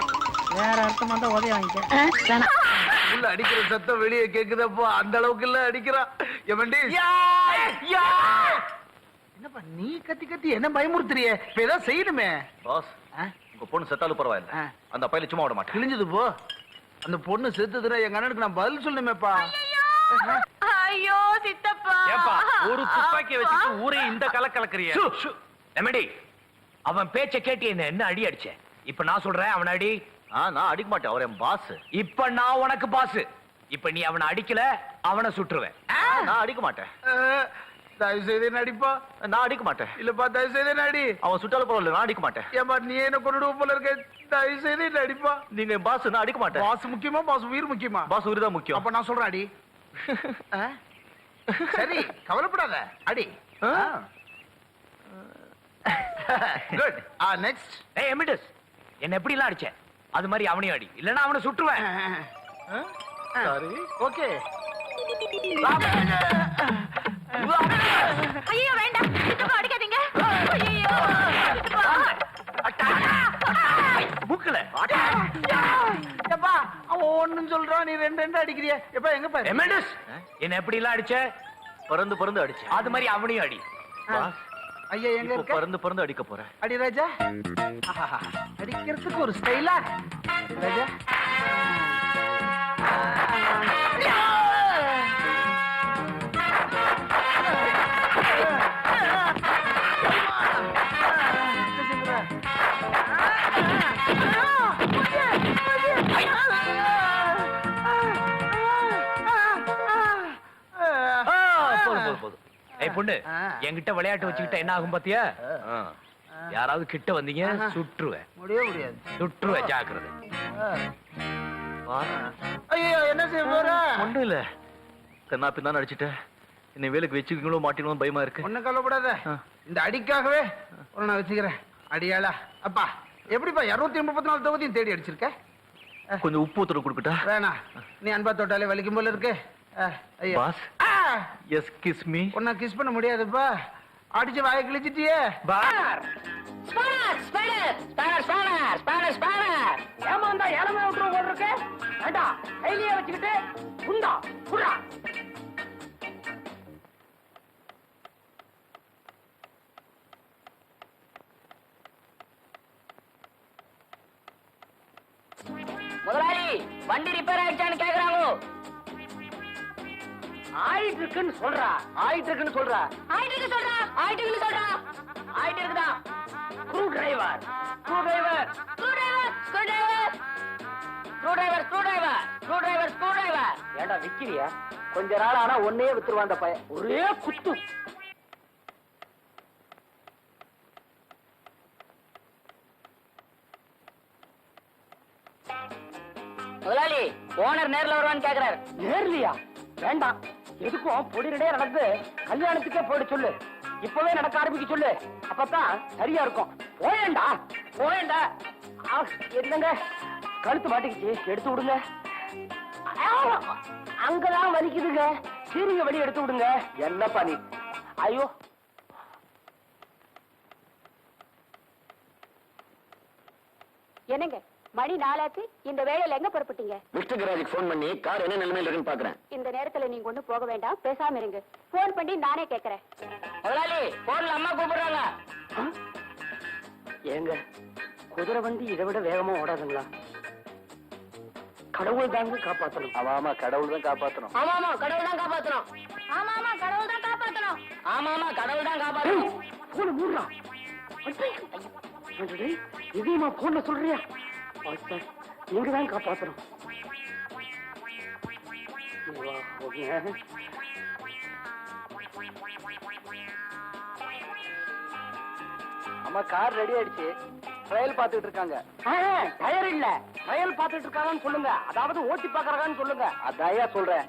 Speaker 7: வேற அர்த்தமா தான் உதவி வாங்கிக்க.
Speaker 1: உள்ள அடிக்கிற சத்தம் வெளியே கேக்குதப்போ, அந்த அளவுக்கு இல்ல அடிக்கிறான். என்னப்பா நீ கத்தி கத்தி என்ன பயமுறுத்துறியே? இப்ப ஏதாவது செய்யணுமே.
Speaker 8: பாஸ், உங்க பொண்ணு செத்தாலும் பரவாயில்ல, அந்த பையில சும்மா விட மாட்டேன்.
Speaker 1: கிழிஞ்சது போ. அந்த பொண்ணு செத்துதுன்னா எங்க அண்ணனுக்கு நான் பதில் சொல்லணுமேப்பா.
Speaker 2: ஐயோ சித்தப்பா.
Speaker 6: ஏப்பா ஒரு துப்பாக்கியை வச்சுட்டு ஊரே இந்த கலக்கலக்கறிய. எமடி, அவன் பேச்ச கேட்டு என்ன அடி அடிச்ச? இப்ப நான் சொல்றேன், அவன் அடி.
Speaker 8: நான் அடிக்க மாட்டேன், அவர் என் பாஸ்.
Speaker 6: இப்ப நான் உனக்கு பாஸ். இப்ப நீ அவனை அடிக்கல, அவனை சுட்டுருவேன்.
Speaker 8: நான் அடிக்க மாட்டேன்.
Speaker 1: தயவு செய்து நடிப்பா.
Speaker 8: நான் அடிக்க மாட்டேன்.
Speaker 1: இல்லப்பா தயவு செய்து நடி.
Speaker 8: அவன் சுட்டாலும் பரவாயில்ல, நான் அடிக்க மாட்டேன்.
Speaker 1: ஏப்பா நீ என்ன கொண்டுடுவ போல இருக்க. தயவு செய்து நடிப்பா.
Speaker 8: நீங்க பாஸ், நான் அடிக்க மாட்டேன்.
Speaker 1: பாஸ் முக்கியமா, பாஸ் உயிர் முக்கியமா?
Speaker 8: பாஸ் உயிர் தான் முக்கியம்.
Speaker 1: அப்ப நான் சொல்றேன் அடி. சரி கவலைப்படாத, அடி. குட். நெக்ஸ்ட்.
Speaker 6: ஏய் எமிடஸ், என்ன எப்படி எல்லாம் அடிச்ச? அது மாதிரி அவனையும் அடி, இல்லன்னா அவனை சுட்டுருவேன்.
Speaker 1: சரி ஓகே.
Speaker 2: ஐயோ வேண்டாம் சித்தப்பா, அடிக்காதீங்க. ஐயோ
Speaker 6: மூக்குல
Speaker 1: எப்பா அவன் ஒண்ணும் சொல்றான், நீ 2 அடிக்கிறிய. எப்பா எங்க பாரு.
Speaker 6: எமிடஸ், என்ன எப்படி எல்லாம் அடிச்ச?
Speaker 8: பறந்து பறந்து அடிச்சு.
Speaker 6: அது மாதிரி அவனையும் அடி.
Speaker 8: பாஸ்,
Speaker 1: ஐயா எங்க
Speaker 8: இப்போ
Speaker 1: இருக்க?
Speaker 8: பறந்து பறந்து அடிக்க போறேன்.
Speaker 1: அடி ராஜா. அடிக்கிறதுக்கு ஒரு ஸ்டைலா ராஜா.
Speaker 8: போதும்.
Speaker 6: ஏய் பொண்ணு, என்கிட்ட விளையாட்டு வச்சுக்கிட்ட என்ன ஆகும் பாத்தியா? யாராவது கிட்ட வந்தீங்க சுட்டுருவேன்.
Speaker 1: முடியாது.
Speaker 6: சுட்டுருவேன், ஜாக்கிரதை.
Speaker 1: ஐயோ என்ன செய்ய போற?
Speaker 8: ஒண்ணும் இல்ல, கண்ணா பின்னா அடிச்சுட்டேன். என்னை வேலைக்கு வச்சுக்கீங்களோ மாட்டீங்களோ பயமா இருக்கு.
Speaker 1: ஒண்ணும் கவலைப்படாத, இந்த அடிக்காகவே ஒரு நான் வச்சுக்கிறேன். அடியாளா. அப்பா எப்படிப்பா 234 தொகுதியும் தேடி அடிச்சிருக்க?
Speaker 8: கொஞ்சம் உப்பு ஊத்துற கொடுக்கட்டா?
Speaker 1: வேணா, நீ அன்பா தொட்டாலே வலிக்கும் போல இருக்கு.
Speaker 8: Boss, yes kiss me.
Speaker 1: உன்னை கிஸ் பண்ண முடியாதுப்பா, அடிச்சு வாயை கிழிச்சிட்டியே.
Speaker 7: ஏமாந்தா ஏழமே விட்டுருவோம் போல இருக்கு. வேண்டாம், கையிலேயே வச்சுக்கிட்டு உண்டா புறா. முதலாளி, வண்டி ரிப்பேர் ஆயிடுச்சான்னு கேக்குறாங்க. ஆயிட்டு இருக்குன்னு சொல்றா. ஆயிட்டு இருக்குன்னு சொல்றா. ஆயிட்டு இருக்குதா? Screw driver. ஏண்டா விக்கிறியா? கொஞ்ச நாள் ஆனா ஒன்னே வித்துருவான் அந்த பையன். ஒரே குத்து. முதலாளி, ஓனர் நேர்ல வருவான்னு கேக்குறாரு. நேர்லையா? வேண்டாம், எதுக்கும் பொடிநடையா நடந்து கல்யாணத்துக்கே போயிட சொல்லு. இப்பவே நடக்க ஆரம்பிக்க சொல்லு, அப்பதான் சரியா இருக்கும். போயேண்டா. என்னங்க கழுத்து மாட்டிக்கிச்சு, எடுத்து விடுங்க. அங்கதான் வலிக்குதுங்க, சீரிங்க வெளியே எடுத்து விடுங்க. என்னப்பா நீ? ஐயோ
Speaker 2: என்னங்க மணி 4 ஆச்சு, இந்த வேளையில எங்க புறப்பட்டீங்க?
Speaker 7: விஷ்ணு கராஜுக்கு போன் பண்ணி கார் என்ன நிலைமையில இருக்குன்னு பாக்குறேன்.
Speaker 2: இந்த நேரத்துல நீங்க ஒண்ணு போக வேண்டாம், பேசாம இருங்க. போன் பண்ணி நானே கேக்குறேன்.
Speaker 7: முதலாளி, போன்ல அம்மா கூப்பிடுறாங்க. ஏங்க, குதிரை வண்டி இதை விட வேகமா ஓடாதுங்களா? கடவுள் தாங்க காப்பாத்தணும். ஆமா, கடவுள் தான் காப்பாத்தணும். ஆமா, கடவுள் தான் காப்பாத்தணும். போன மூடுறா. இதையுமா போன்ல சொல்றியா? நீங்க தான் காப்பாத்தணும். அம்மா, கார் ரெடி ஆயிடுச்சு, ட்ரையல் பாத்துட்டு இருக்காங்க. டயர் இல்ல, ட்ரையல் பாத்துட்டு இருக்காங்கன்னு சொல்லுங்க. அதாவது ஓட்டி பாக்குறாங்கன்னு சொல்லுங்க. அதையா சொல்றேன்.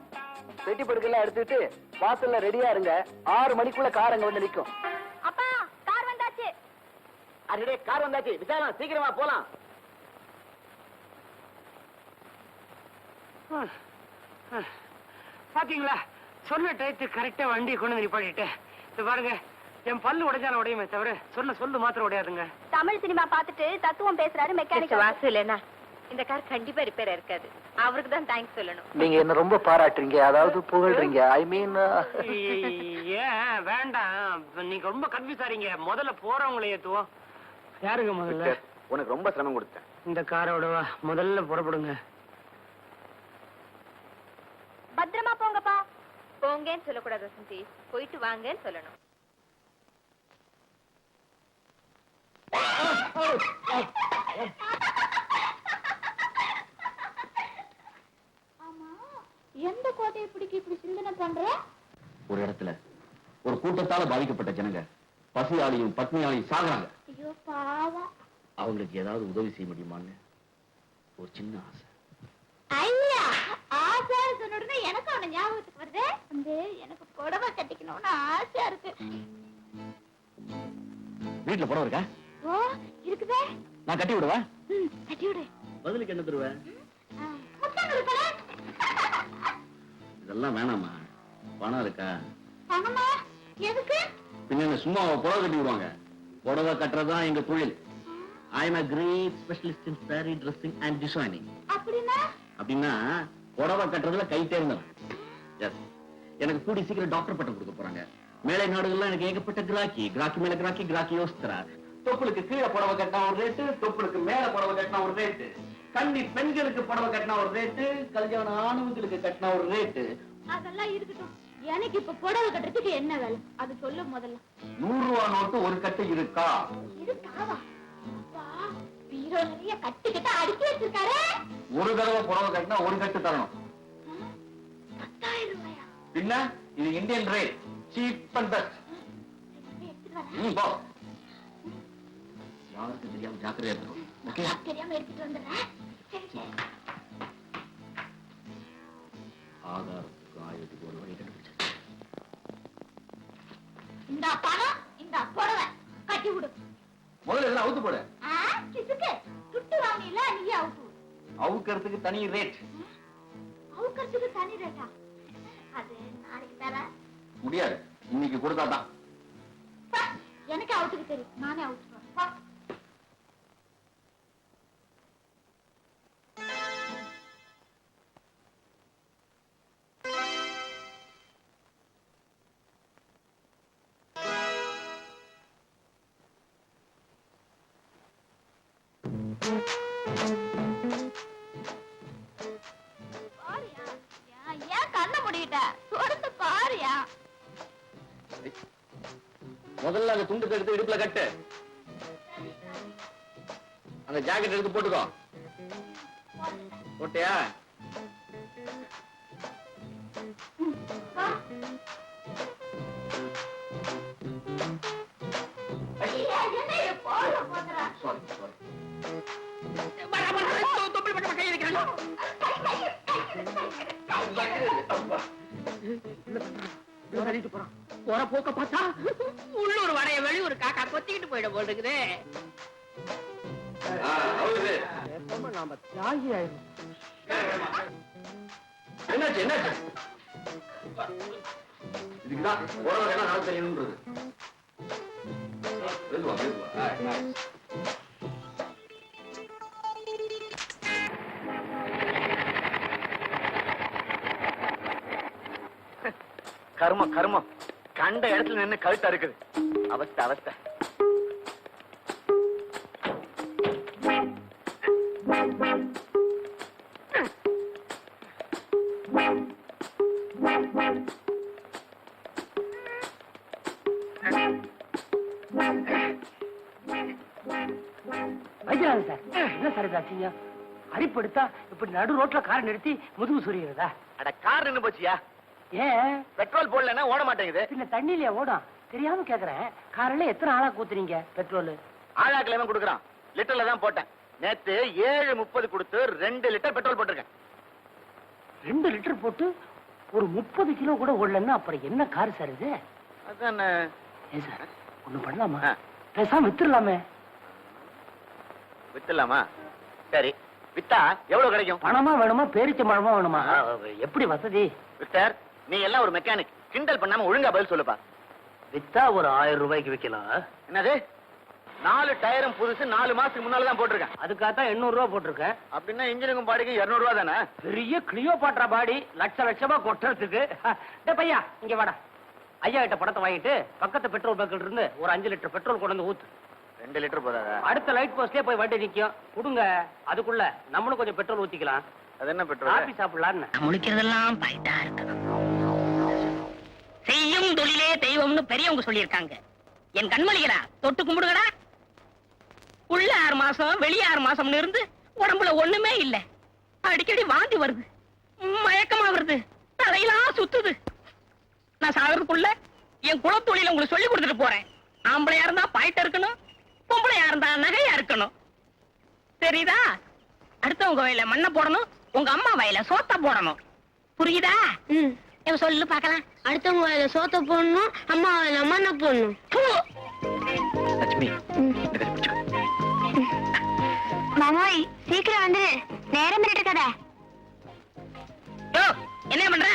Speaker 7: பெட்டி படுக்கெல்லாம் எடுத்துட்டு வாசல்ல ரெடியா இருங்க. 6 மணிக்குள்ள கார் அங்க வந்து நிக்கும்.
Speaker 2: அப்பா, கார் வந்தாச்சு.
Speaker 7: அடடே, கார் வந்தாச்சு. விசாலம், சீக்கிரமா போலாம்.
Speaker 5: பாத்தீங்களா சொன்ன டயத்து கரெக்டா வண்டியை கொண்டு வந்து நிப்பாட்டிட்டேன். இது பாருங்க, என் பல்லு உடைஞ்சாலும் உடையுமே தவிர சொல்லு மாத்திரம் உடையாதுங்க.
Speaker 2: தமிழ் சினிமா பார்த்துட்டு தத்துவம் பேசுறாரு மெக்கானிக்
Speaker 9: வாசு இல்லைன்னா இந்த கார் கண்டிப்பா ரிப்பேர் இருக்காது. அவருக்கு தான் தேங்க்ஸ் சொல்லணும்.
Speaker 1: நீங்க என்ன ரொம்ப பாராட்டுறீங்க, அதாவது புகழ்றீங்க. ஐ மீன்
Speaker 5: ஏன் வேண்டாம், நீங்க ரொம்ப கன்ஃபியூஸ் ஆறீங்க. முதல்ல போறவங்களை ஏத்துவோம். யாருங்க முதல்ல?
Speaker 1: உனக்கு ரொம்ப சிரமம் கொடுத்தேன்.
Speaker 5: இந்த காரோட முதல்ல புறப்படுங்க.
Speaker 2: பத்திரமா போங்கப்பா.
Speaker 9: போங்கன்னு சொல்லக்கூடாது வசந்தி, போயிட்டு வாங்கன்னு சொல்லணும்.
Speaker 2: எந்த கோட்டையை பிடிக்க இப்படி சிந்தனை பண்ற?
Speaker 7: ஒரு இடத்துல ஒரு கூட்டத்தால பாதிக்கப்பட்ட ஜனங்க பசியாலையும் பத்னியாலையும் சாகுறாங்க.
Speaker 2: ஐயோ பாவம்.
Speaker 7: அவங்களுக்கு ஏதாவது உதவி செய்ய முடியுமான்னு ஒரு சின்ன ஆசை.
Speaker 2: ஐயா, ஆசை சொன்ன உடனே எனக்கு அவன ஞாபகத்துக்கு வருது. எனக்கு புடவை கட்டிக்கணும்னு ஆசையா இருக்கு.
Speaker 7: வீட்டுல புடவை இருக்கா?
Speaker 2: ஓ இருக்குதே.
Speaker 7: நான் கட்டி விடுவா?
Speaker 2: கட்டி விடு.
Speaker 7: பதிலுக்கு என்ன தருவேன்?
Speaker 2: முத்தங்கள் தர.
Speaker 7: இதெல்லாம் வேணாமா? பணம் இருக்கா?
Speaker 2: பணமா? எதுக்கு?
Speaker 7: பின்ன சும்மா புடவை கட்டி விடுவாங்க. புடவை கட்டுறதுதான் எங்க தொழில். I am a great specialist in saree dressing and designing. அப்படின்னா புடவை கட்டுறதுல கை தேர்ந்தவன். எஸ், எனக்கு கூடி சீக்கிரம் டாக்டர் பட்டம் கொடுக்க போறாங்க. மேலை நாடுகள்லாம் எனக்கு ஏகப்பட்ட கிராக்கி மேல கிராக்கி யோசிக்கிறா. தொப்புளுக்கு கீழே புடவை கட்டினா ஒரு ரேட்டு, தொப்புளுக்கு மேல புடவை கட்டினா ஒரு ரேட்டு, கன்னி பெண்களுக்கு புடவை கட்டினா ஒரு ரேட்டு, கல்யாண ஆணவங்களுக்கு கட்டினா ஒரு ரேட்டு.
Speaker 2: அதெல்லாம் இருக்கட்டும். எனக்கு இப்ப புடவை கட்டுறதுக்கு என்ன வேலை அது சொல்லு முதல்ல.
Speaker 7: 100 ரூபாய் நோட்டு ஒரு கட்டு இருக்கா?
Speaker 2: இருக்காவா? பீரோ நிறைய கட்டிக்கிட்டு அடுக்கி வச்சிருக்காரு.
Speaker 7: ஒரு தடவை புடவை கட்டினா ஒரு கட்டு தரணும்.
Speaker 2: 10,000 ரூபாயா?
Speaker 7: பின்ன இது Indian rate, cheap and best. போ. யாருக்கு தெரியாம ஜாக்கிரதையா இருக்கணும். ஓகே?
Speaker 2: தெரியாம எடுத்துட்டு வந்துடுறேன். சரி சரி.
Speaker 7: ஆதாரத்துக்கு ஆயுதத்துக்கு ஒரு வழி கண்டுபிடிச்சு.
Speaker 2: இந்த பணம், இந்த புடவை கட்டி விடு.
Speaker 7: முதல்ல இதெல்லாம் அவுத்து போடு.
Speaker 2: கிசுக்கு துட்டு வாங்கில நீ அவுத்து.
Speaker 7: அவுக்கிறதுக்கு தனி ரேட்.
Speaker 2: அவுக்கிறதுக்கு தனி ரேட்டா? அது நாளைக்கு தர
Speaker 7: முடியாது, இன்னைக்கு கொடுத்தாதான்.
Speaker 2: எனக்கு அவுத்துக்கு தெரியும், நானே அவுத்துறேன்.
Speaker 7: முதல்ல அந்த துண்டு எடுத்து இடுப்புல கட்டு. அந்த ஜாக்கெட் எடுத்து போட்டுக்கோ. போட்டியா?
Speaker 5: போற போக்க பார்த்தா உள்ளூர் வடைய வெளியூர் காக்கா கொத்திக்கிட்டு போயிட போட்டுக்குது. நாம தியாகி ஆயிரும்.
Speaker 7: என்னாச்சு? இதுக்குதான் உறவு நாள் தெரியணும்ன்றது.
Speaker 8: கர்மம் கண்ட இடத்துல நின்னு கழுத்தா இருக்குது. அவஸ்தை.
Speaker 5: வைக்கிறாங்க சார். என்ன சார் இதாச்சுங்க? அடிப்படுத்தா இப்படி நடு ரோட்ல காரை நிறுத்தி முதுகு சொரிகிறதா?
Speaker 8: அட கார் நின்னு போச்சியா?
Speaker 5: ஏன்
Speaker 8: பெட்ரோல் போடலன்னா ஓட மாட்டேங்குது.
Speaker 5: இல்ல தண்ணியில ஓடும். தெரியாம கேக்குறேன். காரில எத்தனை ஆளா கூத்துறீங்க பெட்ரோல்?
Speaker 8: ஆளாக்கிழமை கொடுக்குறான். லிட்டர்ல தான் போட்டேன். நேத்து 7.30 கொடுத்து 2 லிட்டர் பெட்ரோல் போட்டிருக்கேன்.
Speaker 5: 2 லிட்டர் போட்டு ஒரு 30 கிலோ கூட ஓடலன்னா அப்புறம் என்ன கார் சார் இது?
Speaker 8: அதான்
Speaker 5: ஏன் சார் ஒண்ணும் பண்ணலாமா? பேசாம வித்துடலாமே.
Speaker 8: வித்துலாமா? சரி வித்து
Speaker 3: வித்தா எவ்வளவு கிடைக்கும்?
Speaker 7: பணமா வேணுமா பேரிச்ச பழமா வேணுமா? எப்படி வசதி?
Speaker 3: மிஸ்டர், நீ எல்லாம் ஒரு மெக்கானிக், கிண்டல் பண்ணாம ஒழுங்கா பதில் சொல்லுப்பா.
Speaker 7: வித்தா ஒரு 1000 ரூபாய்க்கு விக்கலாம்.
Speaker 3: என்னது? 4 டயரும் புதுசு 4 மாசத்துக்கு முன்னால தான் போட்டிருக்கேன்.
Speaker 7: அதுக்காகத்தான் 800 ரூபாய் போட்டிருக்கேன்.
Speaker 3: அப்படின்னா இன்ஜினுக்கும் பாடிக்கு 200 ரூபா தானே?
Speaker 7: பெரிய கிளியோபாட்ரா பாடி லட்சமா கொட்டுறதுக்கு. டேய் பையா இங்க வாடா. ஐயா கிட்ட பணத்தை வாங்கிட்டு பக்கத்து பெட்ரோல் பங்க்ல இருந்து ஒரு 5 லிட்டர் பெட்ரோல் கொண்டு வந்து ஊத்து.
Speaker 3: 2 லிட்டர் போதாதா?
Speaker 7: அடுத்த லைட் போஸ்ட்லயே போய் வண்டி நிக்கும். கொடுங்க, அதுக்குள்ள நம்மளும் கொஞ்சம் பெட்ரோல் ஊத்திக்கலாம்.
Speaker 3: அது என்ன பெட்ரோல்?
Speaker 7: காபி சாப்பிடலான்னு.
Speaker 5: முழிக்கிறதெல்லாம் பாயிட்டா இருக்கணும். செய்யும் தொழிலே தெய்வம்னு பெரியவங்க சொல்லியிருக்காங்க. என் கண்மணிகளா தொட்டு கும்பிடுங்கடா. உள்ள 6 மாசம் வெளியே 6 மாசம்னு இருந்து உடம்புல ஒண்ணுமே இல்ல. அடிக்கடி வாந்தி வருது, மயக்கமா வருது, தலையெல்லாம் சுத்துது. நான் சாகிறதுக்குள்ள என் குலத்தொழில உங்களுக்கு சொல்லி கொடுத்துட்டு போறேன். ஆம்பளையா இருந்தா பாயிட்ட இருக்கணும், பொம்பளையா இருந்தா நகையா இருக்கணும். தெரியுதா? அடுத்தவங்க வயல மண்ணை போடணும், உங்க அம்மா வயல சோத்த போடணும். புரியுதா? சொல்லு பாக்கலாம்.
Speaker 2: அடுத்தவங்க வாயில சோத்த போடணும், அம்மா வாயில மண்ணை போடணும்.
Speaker 8: லட்சுமி
Speaker 2: மாமாய் சீக்கிரம் வந்து நேரம் இருக்காத.
Speaker 5: என்ன பண்ற?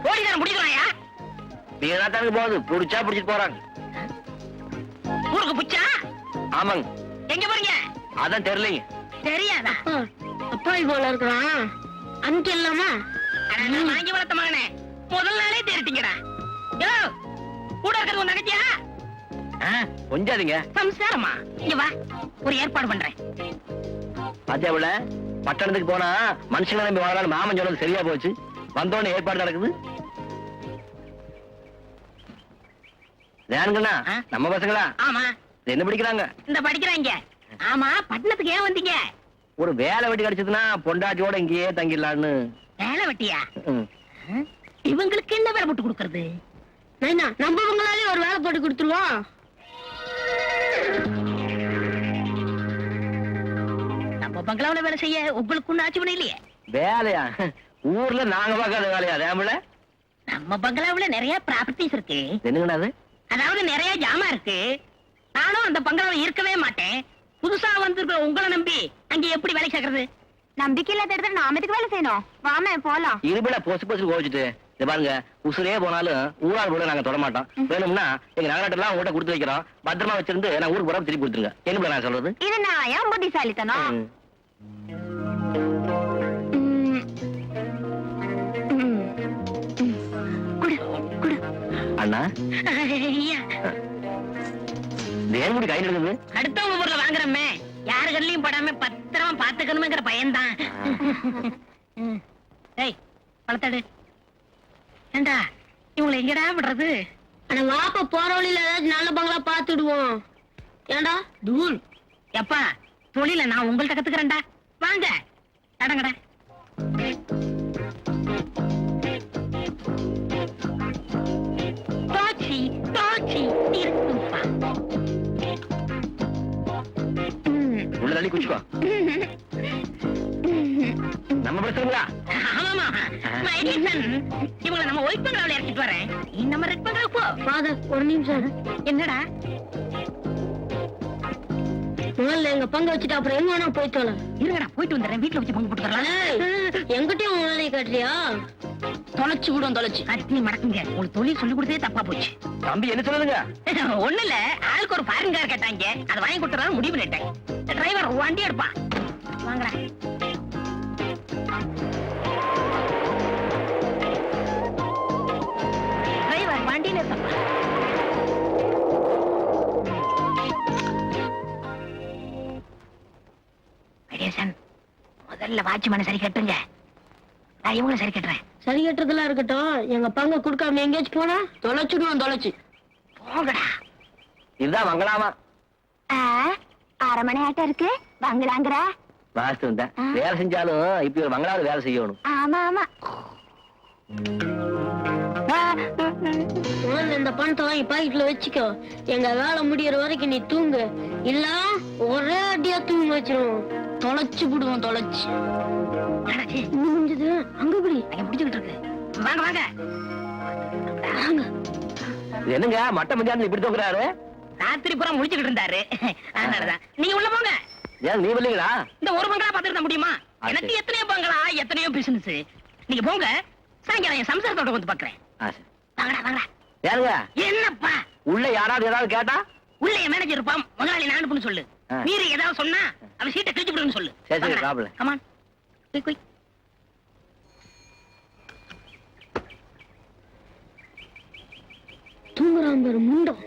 Speaker 5: போலீசார முடிக்கிறாயா?
Speaker 8: வீணாத்தானுக்கு போகுது, புடிச்சா புடிச்சிட்டு போறாங்க.
Speaker 5: ஊருக்கு புச்சா?
Speaker 8: ஆமாங்க.
Speaker 5: எங்க போறீங்க?
Speaker 8: அதான் தெரியலைங்க.
Speaker 5: தெரியாதா?
Speaker 2: அப்பாவி போல இருக்கிறான், அனுப்பி இல்லாமா?
Speaker 5: வாங்கி வளர்த்த மகனே, முதல் நாளே தேறிட்டீங்கடா. கூட இருக்கிறது உன் நகைச்சியா?
Speaker 8: கொஞ்சாதீங்க.
Speaker 5: சம்சாரமா? இங்க வா, ஒரு ஏற்பாடு பண்றேன்.
Speaker 8: பாத்தியாவுல பட்டணத்துக்கு போனா மனுஷங்களை நம்பி வாழலாம். மாமன் சொல்றது சரியா போச்சு. வந்தோன்னு ஏற்பாடு நடக்குது. ஏனுங்கண்ணா நம்ம பசங்களா?
Speaker 5: ஆமா.
Speaker 8: என்ன படிக்கிறாங்க?
Speaker 5: இந்த படிக்கிறாங்க. ஆமா, பட்டணத்துக்கு ஏன் வந்தீங்க?
Speaker 8: ஒரு வேலை வெட்டி கிடைச்சதுன்னா பொண்டாட்டியோட இங்கேயே தங்கிடலான்னு.
Speaker 5: வேலை வெட்டியா? இவங்களுக்கு என்ன வேலை போட்டு கொடுக்கறது?
Speaker 2: நம்ம பங்களாலே ஒரு வேலை போட்டு கொடுத்துருவோம்.
Speaker 5: நம்ம பங்களாவில வேலை செய்ய உங்களுக்கு ஒண்ணு ஆட்சி பண்ண இல்லையே.
Speaker 8: வேலையா? ஊர்ல நாங்க பார்க்காத வேலையா? ரேமல
Speaker 5: நம்ம பங்களாவில நிறைய ப்ராப்பர்ட்டிஸ் இருக்கு.
Speaker 8: என்னங்கண்ணா அது?
Speaker 5: அதாவது நிறைய ஜாமா இருக்கு. நானும் அந்த பங்களாவில இருக்கவே மாட்டேன். புதுசா வந்திருக்கிற உங்களை நம்பி அங்க எப்படி வேலை சேர்க்கறது?
Speaker 2: நம்பிக்கை இல்லாத இடத்துல நாம எதுக்கு வேலை செய்யணும்? வாமே போலாம்.
Speaker 8: இருபட பொசு பொசு கோவிச்சுட்டு இத பாருங்க, உசுரே போனாலும் ஊரால் போல நாங்க தொட மாட்டோம். வேணும்னா எங்க நகராட்டெல்லாம் உங்கள்கிட்ட கொடுத்து வைக்கிறோம். பத்திரமா வச்சிருந்து நான் ஊருக்கு போற திருப்பி கொடுத்துருங்க. என்ன நான் சொல்றது?
Speaker 2: இது நான் ஏன் புத்திசாலித்தனம்?
Speaker 8: அண்ணா வேணுமுடி கை நடக்குது.
Speaker 5: அடுத்தவங்க ஊர்ல வாங்குறமே, யாரு கண்ணிலையும் படாம பத்திரமா பாத்துக்கணுங்கிற பயன்தான். ஏய், பழத்தடு. ஏண்டா இவங்களை எங்கடா விடுறது?
Speaker 2: ஆனா வாப்ப போற வழியில ஏதாச்சும் நல்ல பங்களா பாத்துடுவோம். ஏண்டா
Speaker 5: தூள் எப்பா, தொழில நான் உங்கள்ட்ட கத்துக்கிறேன்டா. வாங்க கடங்கடா. தோச்சி தோச்சி இருக்குப்பா.
Speaker 8: உள்ள தள்ளி குச்சிக்கோ. நம்ம பிரச்சனைங்களா?
Speaker 5: ஆமாமா, இவங்களை நம்ம ஒயிட் பங்களாவில இறக்கிட்டு வரேன். நீ நம்ம ரெட் பங்களாவுக்கு போ.
Speaker 2: ஃபாதர் ஒரு நிமிஷம்.
Speaker 5: என்னடா?
Speaker 2: முதல்ல எங்க பங்கு வச்சுட்டு அப்புறம் எங்க வேணா போயிட்டு
Speaker 5: இருங்கடா, போயிட்டு வந்துடுறேன். வீட்டுல வச்சு பங்கு போட்டுக்கலாம்.
Speaker 2: எங்கிட்டயும் உன் வேலையை காட்டுறியா?
Speaker 5: தொலைச்சு விடும், தொலைச்சு கட்டி மடக்குங்க. உங்களுக்கு தொழில் சொல்லி கொடுத்தே தப்பா போச்சு.
Speaker 8: தம்பி என்ன சொல்லுங்க?
Speaker 5: ஒண்ணு இல்ல, ஆளுக்கு ஒரு ஃபாரின் கார் கேட்டாங்க, அதை வாங்கி கொடுத்துறாரு முடிவு பண்ணிட்டேன். டிரைவர் வண்டி எடுப்பான். வாங்கடா. டிரைவர் வண்டியில இருப்பா. முதல்ல வாட்ச்மேனை சரி கட்டுங்க, நான் இவங்களை சரி கட்டுறேன்.
Speaker 2: சரி கட்டுறதுலாம் இருக்கட்டும், எங்க பங்கு கொடுக்காம எங்கேயாச்சும் போனா தொலைச்சுடுவோம். தொலைச்சு
Speaker 5: போங்கடா.
Speaker 8: இதுதான் மங்களாமா.
Speaker 2: 1/2 மணி ஆட்டம் இருக்கு பங்களாங்கிற
Speaker 8: வாஸ்து வந்தேன். வேலை செஞ்சாலும் இப்ப ஒரு மங்களாவது வேலை செய்யணும்.
Speaker 2: ஆமா ஆமா. முதல்ல இந்த பணத்தை வாங்கி பாக்கெட்ல வச்சுக்கோ. எங்க வேலை முடியற வரைக்கும் நீ தூங்கு, இல்ல ஒரே அடியா தூங்க வச்சிருவோம். தொலைச்சு விடுவோம். தொலைச்சு முடிஞ்சது. அங்க இப்படி
Speaker 5: முடிச்சுக்கிட்டு இருக்கு. வாங்க வாங்க
Speaker 2: வாங்க.
Speaker 8: என்னங்க மட்ட மத்தியானம் இப்படி தூக்குறாரு?
Speaker 5: ராத்திரி பூரா முடிச்சுக்கிட்டு இருந்தாரு. அதனாலதான் நீங்க உள்ள போங்க.
Speaker 7: ஏன் நீ இல்லைங்களா?
Speaker 5: இந்த ஒரு பங்களா பாத்துட்டு முடியுமா? எனக்கு எத்தனையோ பங்களா, எத்தனையோ பிசினஸ். நீங்க போங்க, சாயங்காலம் என் சம்சாரத்தோட வந்து பாக்குறேன். வாங்கடா வாங்கடா.
Speaker 7: யாருங்க?
Speaker 5: என்னப்பா
Speaker 7: உள்ள யாராவது ஏதாவது கேட்டா?
Speaker 5: உள்ள என் மேனேஜர் இருப்பான், முதலாளி நான் அனுப்புன்னு சொல்லு. மீறி ஏதாவது சொன்னா அவன் சீட்டை கிழிச்சு விடுன்னு சொல்லு.
Speaker 7: சரி ப்ராப்ளம்.
Speaker 5: Come on quick quick.
Speaker 2: தூங்குறான் முண்டம்.